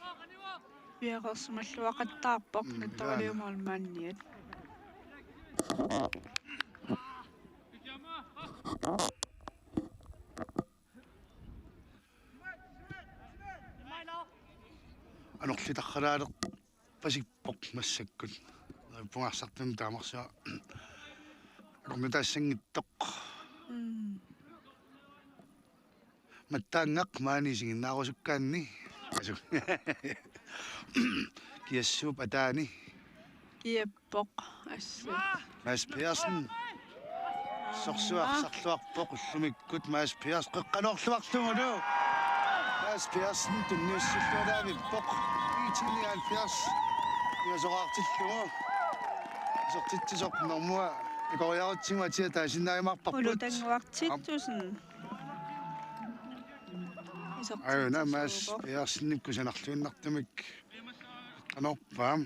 Бjerrerсималлуақаттаарпоқ натторалиумаалмаанниат. анерлитархалаалер пасиппоқ массаккут пунгарсартун таамарсуа орнутаассангиттоқ маттаангақ маанисигиннаарусуккаанни асу киассууп атаани Киаппоқ асса. Mads Persen сорсуарсарлуарпоқ уллумиккут Mads Pers қеққаноорлуарлугулу Mads Persen тунниуссуллуалаавиппоқ итиниалфиарс иасораартиллугу сортитсисоқ нормуа икориарутсиматиа таасиннаримарпарпут Улутангуартиттусен. аюна Mads Persenникку санарлуиннартумик қанорпаам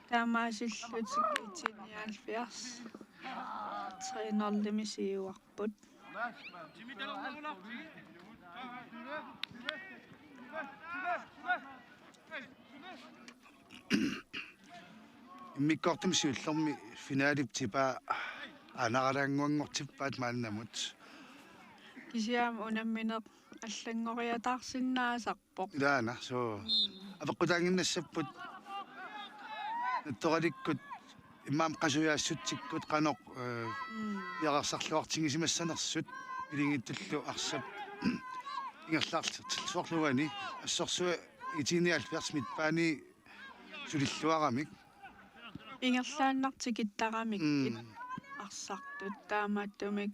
Таамаасиллутик итиниалфиарс. Тренерлими сиуарпут. иммиккортум сиуллерми финалиптипаа анаралаангуангортиппаат мааннамут Кисиам унамминеқ аллангориатаарсиннаасарпоқ. илаана со авеққутаангиннассаппут наттораликкут иммаам қасуяассутсиккут қаноқ ярарсарлуартингисимассанерсут илингиттуллу арсап ингерлаарлутиллуарлугани ассорсуа итиниалфиарс митпаани сулиллуарамик ингерлааннартикиттарамик арсартут таамааттумик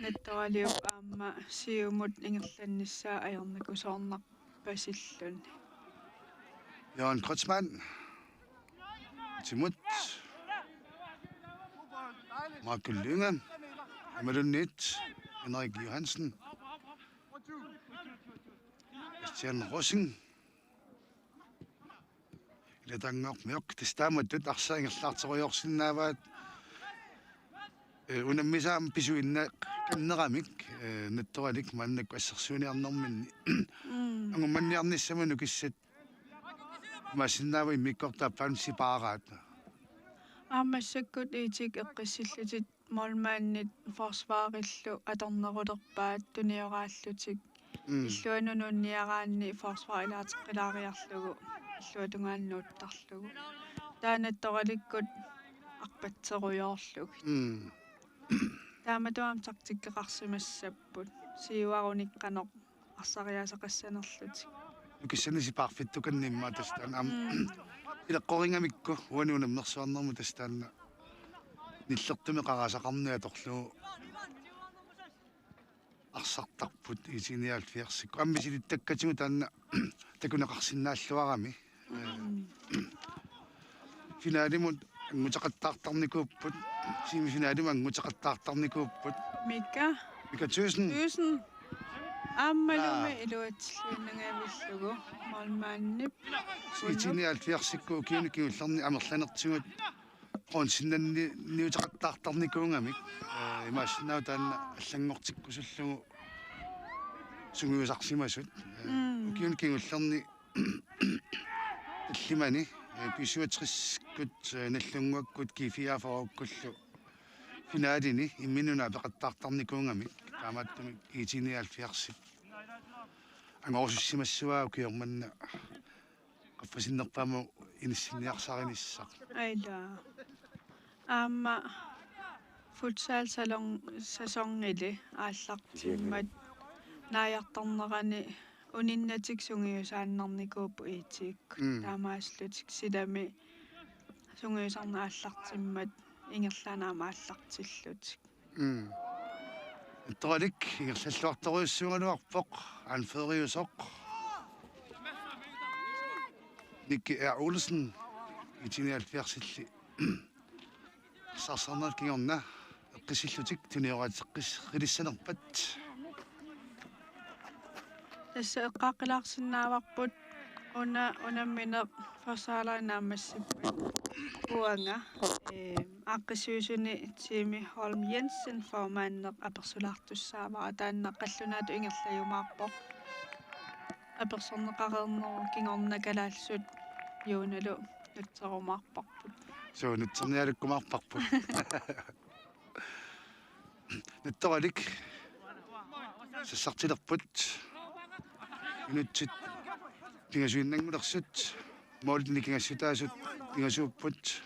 натторалиуп аама сиумут ингерланниссаа аерникусоорнар пасиллун Jørgen Kreutzmann Timut Markel Lyngen Amelunit Henrik Johansen Christian Rossing Ilatangor Mørk testaamatut arsaingerlaartoriorsinnaavaat unammisaam pisuinna kanneramik nattoralik maannak assarsuuniarnerminni angummanniarnissamanu kissat masinnaava immikkortaappaam sipaaraat аамассаккут иитик эққиссиллутит молмааннит форсваариллу аторнерутерпаат туниорааллутик иллуанунунниараанни форсваар илаатеққилаариарлугу иллуатунгааннууттарлугу таанаттораликкут арпатсеруйоорлуг тааматуам тактиккеқарсимассаппут сиуаруникканеқ арсариасеқассанерлутик nukissani sipaarfittukanniimma tastaan am илэққоринgamikku уануунамнерсуарнэрму тастаанна ниллертуми қарасақарнуа торлуу арсартарпут итиниалфиарсикку аммисилиттаккатигу таанна такунеқарсинааллуарами финалимут ангутеқаттаартарникууппут симифиналима ангутеқаттаартарникууппут мика 1000 ааммалуми илуатсиллуиннагавиллугу молмааннип итиниалфиарсикку киуникиуллерни амерланертигут qonsinnanni niutaqattaartarnikuungamik имаасиннау таанна аллангортиккусуллугу сунгуусарсимасут киуникиуллерни аллимани писуатрисккут наллунгуаккут кифиафоруккуллу финаалини имминуна пеқаттаартарникуунгамик таамааттуми итиниалфиарсик ангорусуссимассуаа киорманна qaffasinnерпааму иниссинниарсаринissaq айла аама футсал салон сасонгили ааллартиммат нааяарторнерани униннатик сунгиусааннарникууппу иитик таамааслутик силами сунгиусарна ааллартиммат ингерлаанаама ааллартиллутик Toralik ingерлаллуарторуйуссуунгалуарпоқ анфериусоқ Nikki Olsen итиниалфиарсилли сарсарнал кигорна эққисиллутик туниораатеққис рилиссанерпат тасса эққааққилаарсинааварпут унаммине фасаалаанаамассиппат уанга аққисуусуни Тими Холм Jensen формааннеқ аперсулаартуссаавара таанна қаллунаату ингерлаюмаарпоқ аперсорнеқарернеру кигорна калаалсут юуналу нутсерумаарпарпут нутсерниалуккумаарпарпут нутторалик сассартилерпут инутсит пингасуиннангулерсут моолни кингассутаасут пингасууппут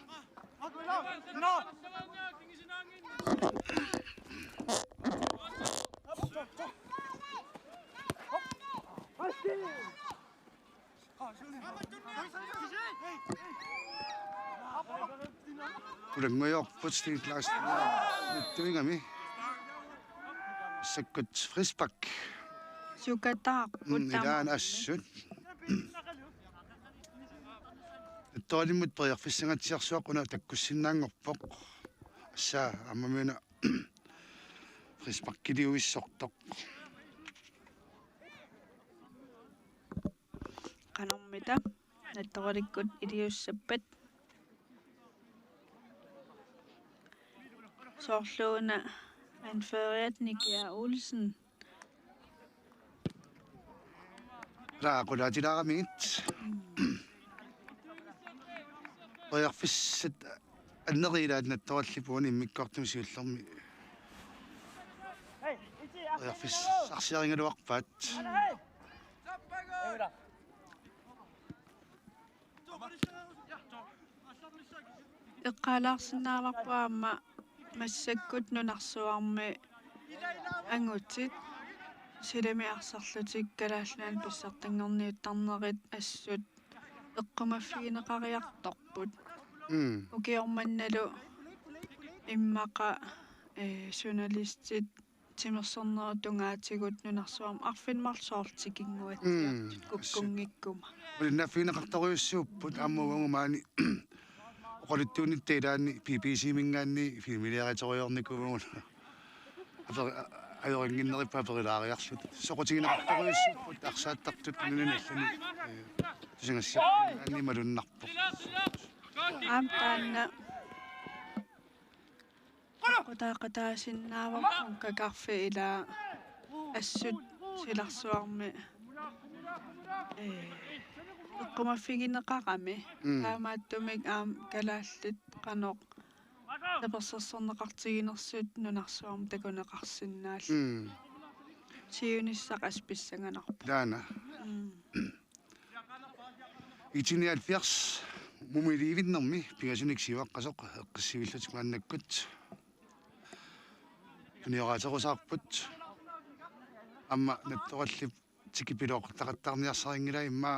Ulangojorput stilklaas nuttuingami sakkut frisbak сукатаарпут иlaan assut тоолиммут периарфиссангатсиарсуақ уна таккуссиннаангорпоқ ассаа аммамина фрисбаккилиуиссортоқ канормита наттораликкут илиуссаппат соорлууна анфериат Nikki Olsen раақулаатилаарамигит периарфиссат аннерилаат наттораллипуани иммиккортум сиуллерми периарфис арсиарингалуарпаат эққалаарсинааварпаама массаккут нунарсуарми ангутит силимиарсарлутиккалааллаан писсартангорниуттарнерит ассут эққумаффигинеқариарторпут укиорманналу иммақа журналистит тимерсорнеру тунгаатигут нунарсуарма арфинмарлсоортикингуатсиартут куккунгиккума улиннаффигинеқарториуссууппут аммуугумаани оқалуттуунниттаилаани BBC мингаанни фимилиариториорникувуна ajorinnginnerippa perilariarlut soqutigineqartoriussupпут арсааттартут нунаналлани тусингассиарни малуннарпо амтаанна qutaaqataasinnaavarpun kakarfi ilaa assut silarsuarmi eqqumaffigineqarami taamaattumik aam kalaallit qanoq tapersersorneqartiginersut nunarsuarmi takuneqarsinnaall siunissaq aspисsanganarpa таана итиниалфиарс мумилиивиннэрми пигасуник сиваққасоқ эққиссивиллутик мааннаккут туниораатерусаарпут амма наттораллип тикипилооқартақаттаарниарсарингила имма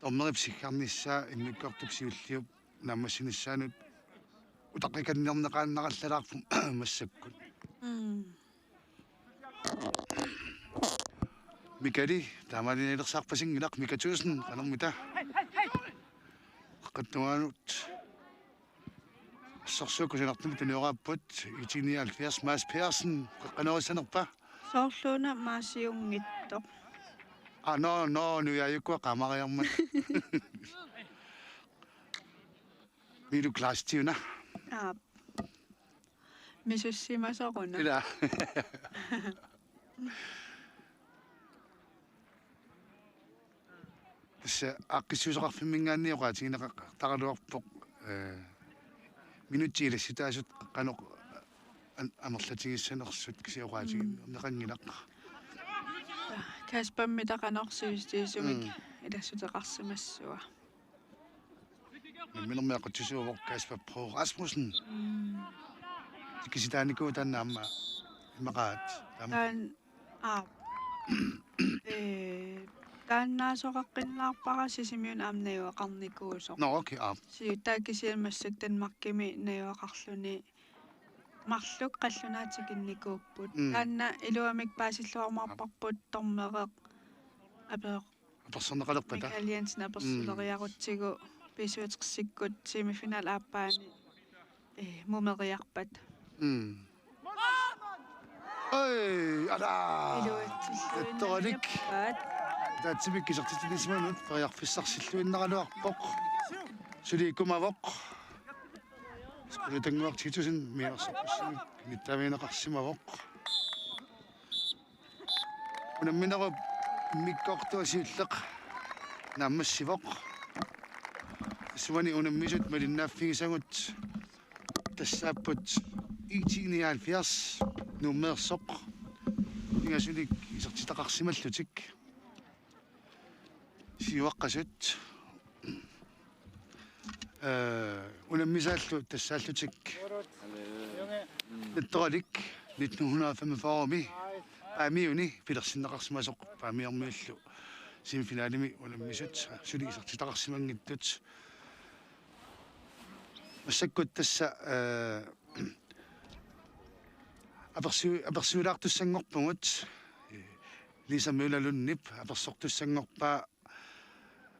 томмерип сиккарниссаа иммиккортуп сиуллиуп наамассиниссаанут утаққиканнернеқааннараллалаарпум массаккут микали таамалинилерсаарпасингилақ микатуусен канермита qattuanut сорсуукусинартми туниорааппут итиниалфиарс Mads Persson qanorisanerpa soorluuna maasiungittoq no nuyaayukua qamariarmat milu klastiuna misussimasoquna ila se aqissuusoqarfimmingaanniuqaatigineqartaqaluarpoq минутииле ситаасут qanoq амерлатигиссанерсут кисиоqaатигин неқангилақ каспаммитақанорсуистиисумик илассутеқарсимассуа милэрмеақутсусуувоқ Kasper Pro Rasmussen тикиситааникуу тааннаама имақаат таан тааннаасоқаққиннаарпара сисимиун аамнаюақарникуусоқ no okay сиутааккисиалмассак танмаркими наюақарлуни марлук қаллунаатикинникууппут таанна илуамик паасиллуармаарпарпут тормереқ апеқ аперсернеқалерпата Alliansen аперсилериарутсигу писуутеқсиккут семифинал ааппаани мумериарпат ой ада илуатсиллуиннаап таатсимик кисертитинисманут периарфиссарсиллуиннералуарпоқ сулииккумавоқ скулутангуартитусин миерсарпассимик миттавинеқарсимавоқ унамминеруп миккортуасиуллеқ нааммассивоқ суани унаммисут малиннааффигисагут тассааппут итиниалфиарс нуммеерсоқ ингасулик исертитақарсималлутик сиуаққасут унаммисааллу тассааллутик натторалик 1945ми аамиуни пилерсиннеқарсимасоқ паамиармиуллу семифиналими унаммисут сули исертитақарсимангиттут массаккут тасса аперсуулаартуссангорпугут Lisa Møllerlundnip аперсортуссангорпаа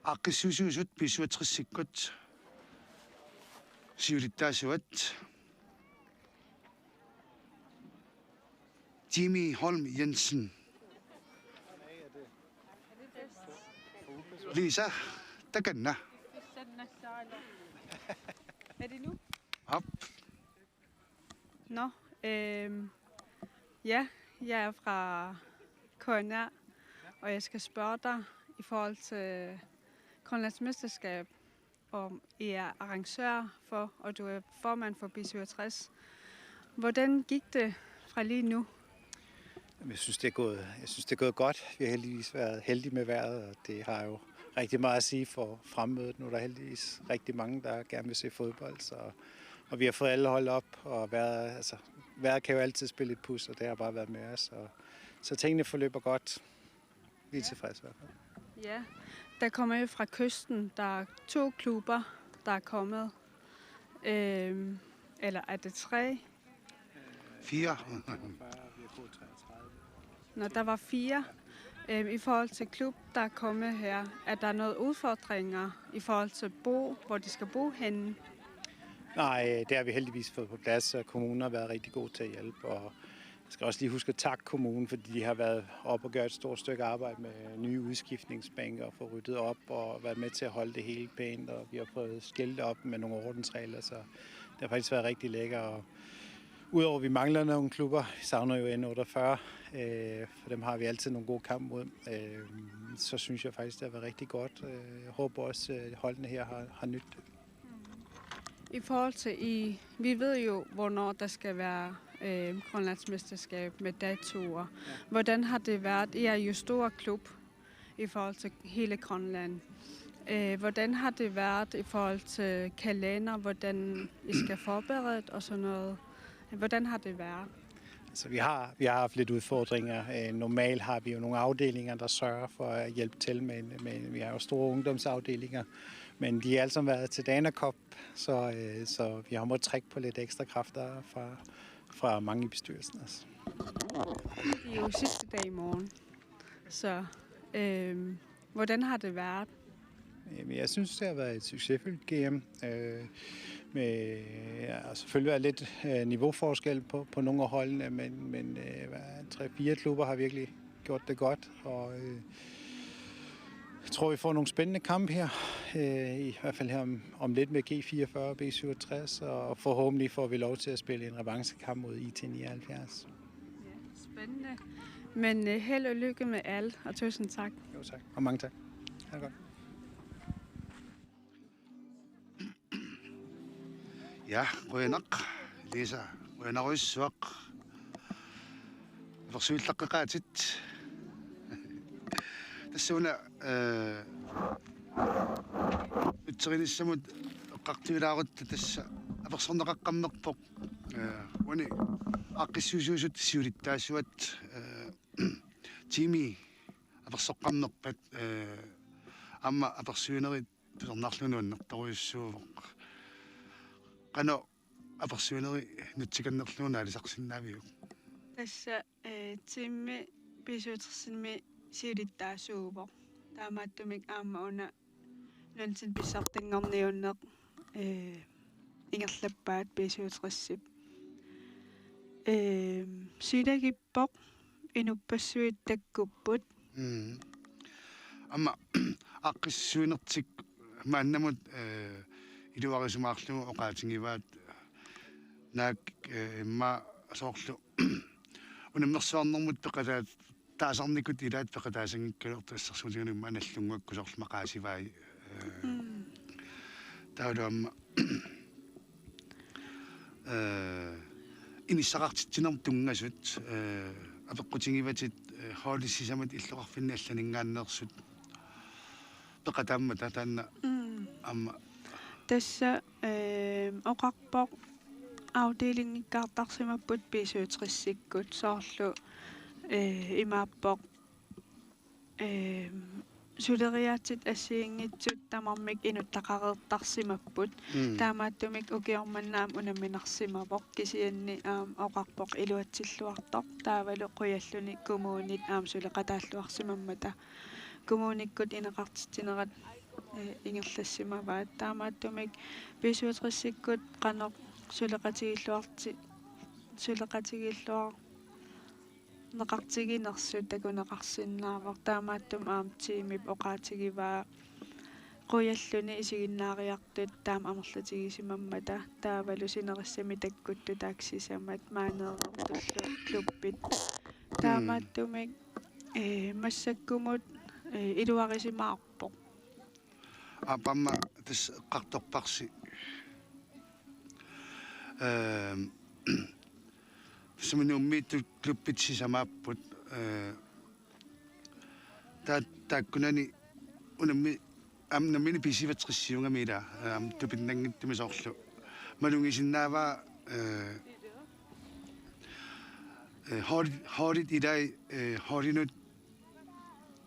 аққиссуусуусут писсуатериссиккут сиулиттаасуат Jimmy Holm Jensen Lisa takanna Er det nu? op Nå, ja, jeg er fra KNR, og jeg skal spørge dig i forhold til Grønlands Mesterskab, om I er arrangør for, og du er formand for B67. Hvordan gik det fra lige nu? Jeg synes, det er gået godt. Vi har heldigvis været heldige med vejret, og det har jo rigtig meget at sige for fremmødet. Nu er der heldigvis rigtig mange, der gerne vil se fodbold, og vi har fået alle hold op, og vejret kan jo altid spille et pus, og det har bare været med os. så tingene forløber godt. Vi er tilfredse i hvert fald. Ja, der kommer jo fra kysten. Der er 2 klubber, der er kommet. Eller er det 3? 4. Når der var 4. I forhold til klub, der er kommet her, er der noget udfordringer i forhold til hvor de skal bo henne? Nej, det har vi heldigvis fået på plads, og kommunen har været rigtig god til at hjælpe. Og jeg skal også lige huske at takke kommunen, fordi de har været op og gjort et stort stykke arbejde med nye udskiftningsbænke og få ryddet op og været med til at holde det hele pænt. Og vi har prøvet at skille op med nogle ordensregler, så det har faktisk været rigtig lækkert. Og udover at vi mangler nogle klubber, vi savner jo N48, for dem har vi altid nogle gode kampe mod, så synes jeg faktisk, det har været rigtig godt. Jeg håber også, at holdene her har nydt det. I forhold til vi ved jo, hvornår der skal være grønlandsmesterskab med datoer. Ja. Hvordan har det været? I er jo stor klub i forhold til hele Grønland. Hvordan har det været i forhold til kalender, hvordan I skal forberede og sådan noget? Hvordan har det været? Så vi har haft lidt udfordringer. Normalt har vi jo nogle afdelinger, der sørger for at hjælpe til med vi har jo store ungdomsafdelinger, men de har alle sammen været til Dana Cup, så vi har måttet trække på lidt ekstra kræfter fra mange i bestyrelsen. Altså. Det er jo sidste dag i morgen, så hvordan har det været? Jeg synes, det har været et succesfuldt GM. Med selvfølgelig er lidt niveauforskel på nogle af holdene, men 3-4 klubber har virkelig gjort det godt. Og jeg tror, vi får nogle spændende kampe her, i hvert fald her om lidt med G44 og B67, og forhåbentlig får vi lov til at spille en revanchekamp mod IT79. Ja, spændende. Men held og lykke med alt, og tusind tak. Jo, tak. Og mange tak. Ha' det godt. Ja, qoyanaq Lisa qoyanaruissuaq versuillaqqaqaatit tassuna utterinissamut eqqartuilaarutt tassa apersorneqaqqammerpoq wani aqqissuusuusut siulittaassuat timi apersoqqammerpat amma apersuinerit pisernaarlunuannertoruissuuvoq qano apersuineri nutsikannerluuna alisarsinnaaviguk Tässä timmi pisuutersinmi siulittaasuuvoq taamaattumik aamma una nunsin pissartinngorniunneq ingerlappaat pisuuteriссip silagippoq inupassuit takkupput amma aqqissuinertik maannamut iluarisumaarlugu oqaatingivaat naak imma soorlu unammersuarnermut peqalaat taasarnikut ilaat peqalaasangikkalertuassarsuligunimma anallunguakku soorlu maqaasivai tauluamma inissaqartitsinern tungasut apeqqutingivatit hoolisisamat illoqarfinni allaningaanneersut peqataamma tataanna amma Tässä oqarpoq avdelingikkaartarsimapput pisuuterissikkut soorlu imaappoq suleriaatit assiingitsut tamarmik inuttaqareertarsimapput taamaattumik ukiormannaam unamminarsimapoq kisianni oqarpoq iluatsilluartoq taavalu quyalluni kumuunit suleqataalluarsimammata kumuunikkut ineqartitinerat ingerlassimavaat taamaattumik pisuuterissikkut qanoq suleqatigilluar neqartiginersut takuneqarsinnaavoq taamaattum tiimip oqaatigivaa quyalluni isiginnaariartut taam amerlatigisimammata taavalu sinerissami takkuttu taaksisamat maaneerertullu kluppit taamaattumik massakkumut iluarisimaarpoq apamma tas eqqartorparsi sumunuummiittu kluppitsisamaaput taakkunani unammi amnammini pisivatrissiungamiila tupinnangittumi soorlu malungisinnaavaa Hårdt i dag, hårdt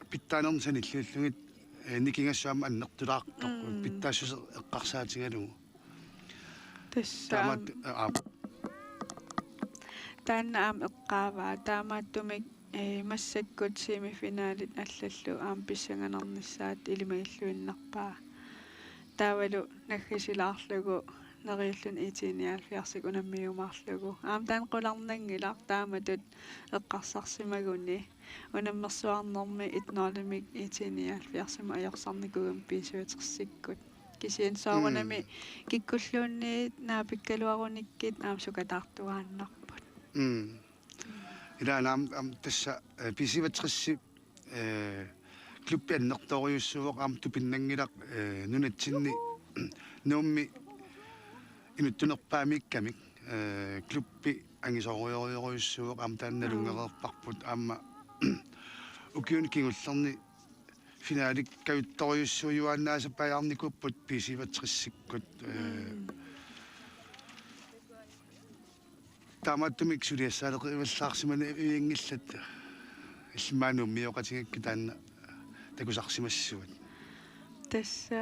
pittaanern sanillууллугит никингассаама аннертулаартоқ питтаассус эққарсаатингалугу тассаам тааннаам эққааваа таамааттумик массаккут семифиналит аллаллу аам писсанганернissaат илимаиллуиннарпаа таавалу наггисилаарлугу нериуллун итиниалфиарсик унаммиумаарлугу аам таан қуларнангилар тааматут эққарсарсимагуни унаммерсуарнэрми итнооламик итиниалфиарсима аёрсарникугам писуатерсиккут кисиан соорунами киккуллуунниит наапиккалуаруниккит аам сукатаартуааннарпут ila naam tassa pisivatrисsi klubbi annertoriussuuq aam tupinnangilaq nunatsinni nuummi inuttunerpaamikkamik klubbi angisoruйоруйоруйуссууq aam taannalungereerparput aamma ukiuni kingullerni finaalik kajuttoriussuujuaannaasappajaarnikupput pisivatrissikkut таамааттумик сулиассаалеқиваллаарсимани иингиллат иллимаануум миоқатингакки таанна такусарсимассуат тасса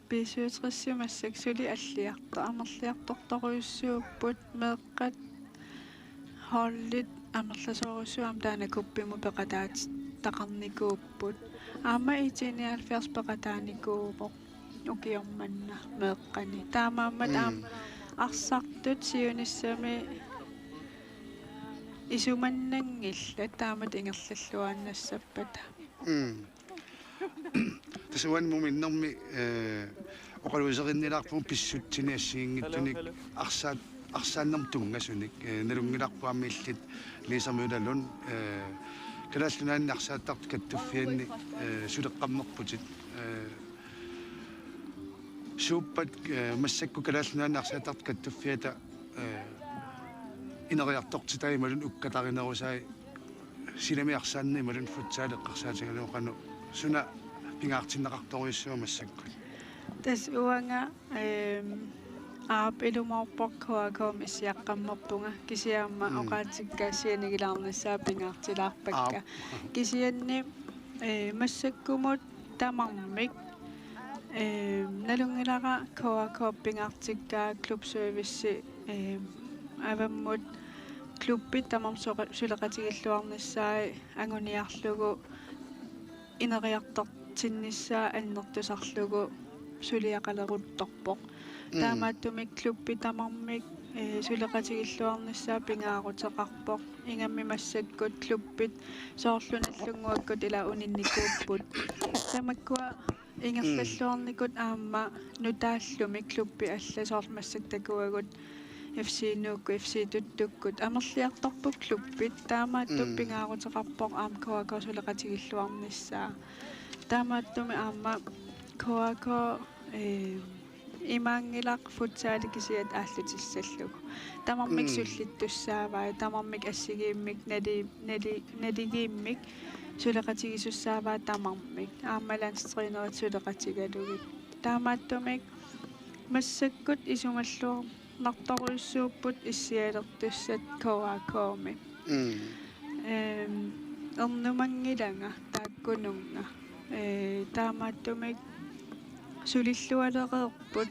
писуутриссимассак сули аллиарта амерлиарторторуйуссууппут меэққат холлит амерласооруссуам таана куппиму пеқатаат тақарникууппут аама итиниалфиарс пеқатааникуупоқ укиорманна меэққани таамааммат аам арсартут сиуниссами исуманнангилла таамат ингерллуааннассаппата тасуан муминнэрми оқалуисериннилаарпу писсутсини ассиингиттуник арсааннэрм тунгасуник налунгиларпуамми иллит лисермуулалун калааллунаанни арсааттарт каттуффианни сулеққаммерпутит сууппат массакку калааллунаанни арсааттарт каттуффиата инериартортитаималун уккатаринерусаи силами арсаанни футсаалеққарсаатигалуоқану суна пингаартиннеқарторуйуссуа массаккут тас уанга аап илумаорпоркуакоом исиаққаммерпунга кисиаама оқаатиккаасианигилаарнассаа пингаартилаарпакка кисианни массаккумут тамармик налунгилара коакоop пингаартиккаа клуб сервисси аваммут клуббит тамам сулеқатигиллуарнассаа ангуниарлугу инериартортинниссаа аннертусарлугу сулиақалерутторпоқ таамааттумик клубби тамармик сулеқатигиллуарнассаа пингаарутеқарпоқ ингамми массаккут клуббит соорлуналлунгуаккут ила унинникууппут тамаккуа ингерллуарникут аама нутааллуми клубби алла соорлмассак такуагут FC нуукку FC туттуккут амерлиарторпук клуббит таамаатту пингаарутеқарпоқ аамкуако сулеқатигиллуарниссаа таамааттуми аама коако имаангилақ футсаали кисиат ааллутиссаллугу тамармик суллиттуссааваа тамармик ассигииммик налигииммик сулеқатигисуссааваа тамармик аамалаанстринерит сулеқатигалугит таамааттумик массаккут исумаллуар нарторуйуссууппут иссиалертуссат коакооми эрнумангиланга тааккунунга таамааттумик сулиллуалереерпут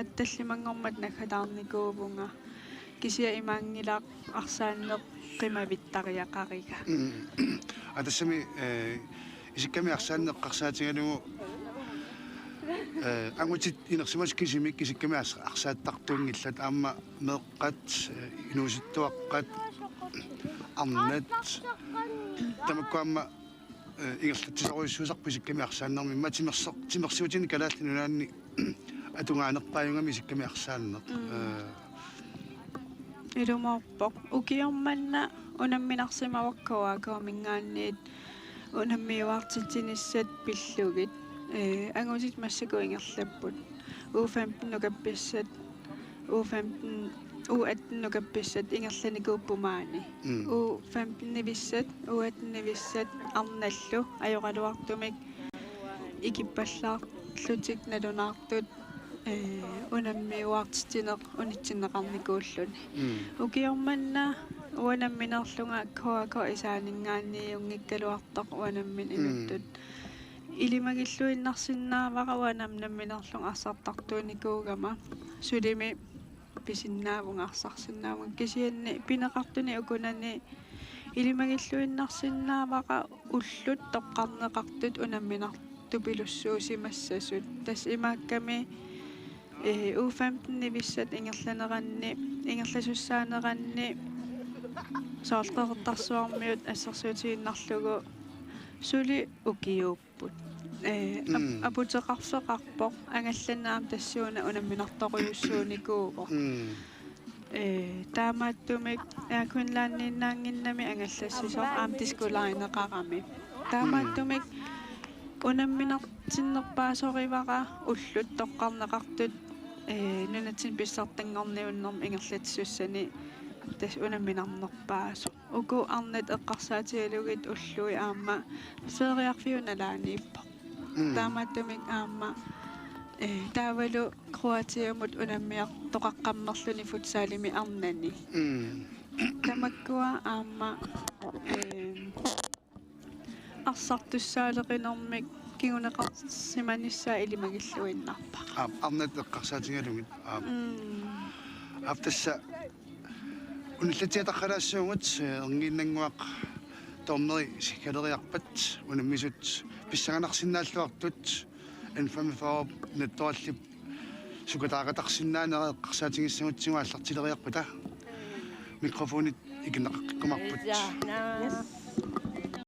атталлимангормат нахалаарникуувунга кисия имаангилаа арсааннеқ қимавиттариақарига атассами исикками арсааннеққарсаатигалугу ангутит инерсимас кисимик кисикками арсааттартуунгиллат аама меэққат инууситтуаққат арнат тамаккуамма игерлатсисоруйуссуусарпу исикками арсааннэрмимма тимерсуутини калааллинунаанни атунгаанерпааюнгами исикками арсааннеқ илумаорпоқ укиорманна унамминарсимаваккуаакоо мингаанниит унаммиуартитиниссат пиллугит ангусит массакуингерлаппут U15 нукапписсат U15 U18 нукапписсат ингерланикууппумаани U15 нивиссат U18 нивиссат арналлу ajorалуартумик икиппаллаарлутик налунаартут унаммиуартитинеқ унитсиннеқарникууллуни укиорманна uanamminerlunga koako isaaningaanniungikkaluartoq uanammin inuttut ilimagilluinnarsinnaavaqa uanamnamminerlung arsartartuunikuugama sulimi pisinnaavungarsarsinnaavun kisianni pineqartuni ukunani ilimagilluinnarsinnaavaqa ullut toqqarneqartut unamminartupilussuusimassasut tas imaakkami U15 vissat ingerlaneranni ingerlasusaaneranni soorteqertarsuarmiut assarsuutiginnarlugu suli ukiuupput aputeqarfeqarpoq angallannaam tassuuna unamminartoquyussuunikuuqo таамааттумик аакунлааннииннаангиннами ангаллассисоо аамтискуларинеқарами таамааттумик унамминартиннерпаасоривара уллут тоққарнеқартут нунатсин писсартангорниуннэрм ингерлатиссуссани тас унамминарнерпаасо уку арнат эққарсаатигалугит уллуи аама сериарфиуналаанииппа таамааттумик аама таавалу круатиамут унаммиар тоқаққаммерлуни футсаалими арнани тамаккуа аама арсартуссаалеқинэрмик кигунеқарсиманиссаа илимагиллуиннарпаqa арнат эққарсаатигалугит аптасса униллатиатаққалаассуугут эргииннангуақ тормери сикалериарпат унаммисут писсаганарсинааллуартут инфамифоо наттуаллип сукатаагатарсинаанера эққарсаатингиссагутсигуа аллартилериарпата микрофонит икинеқаққумарпут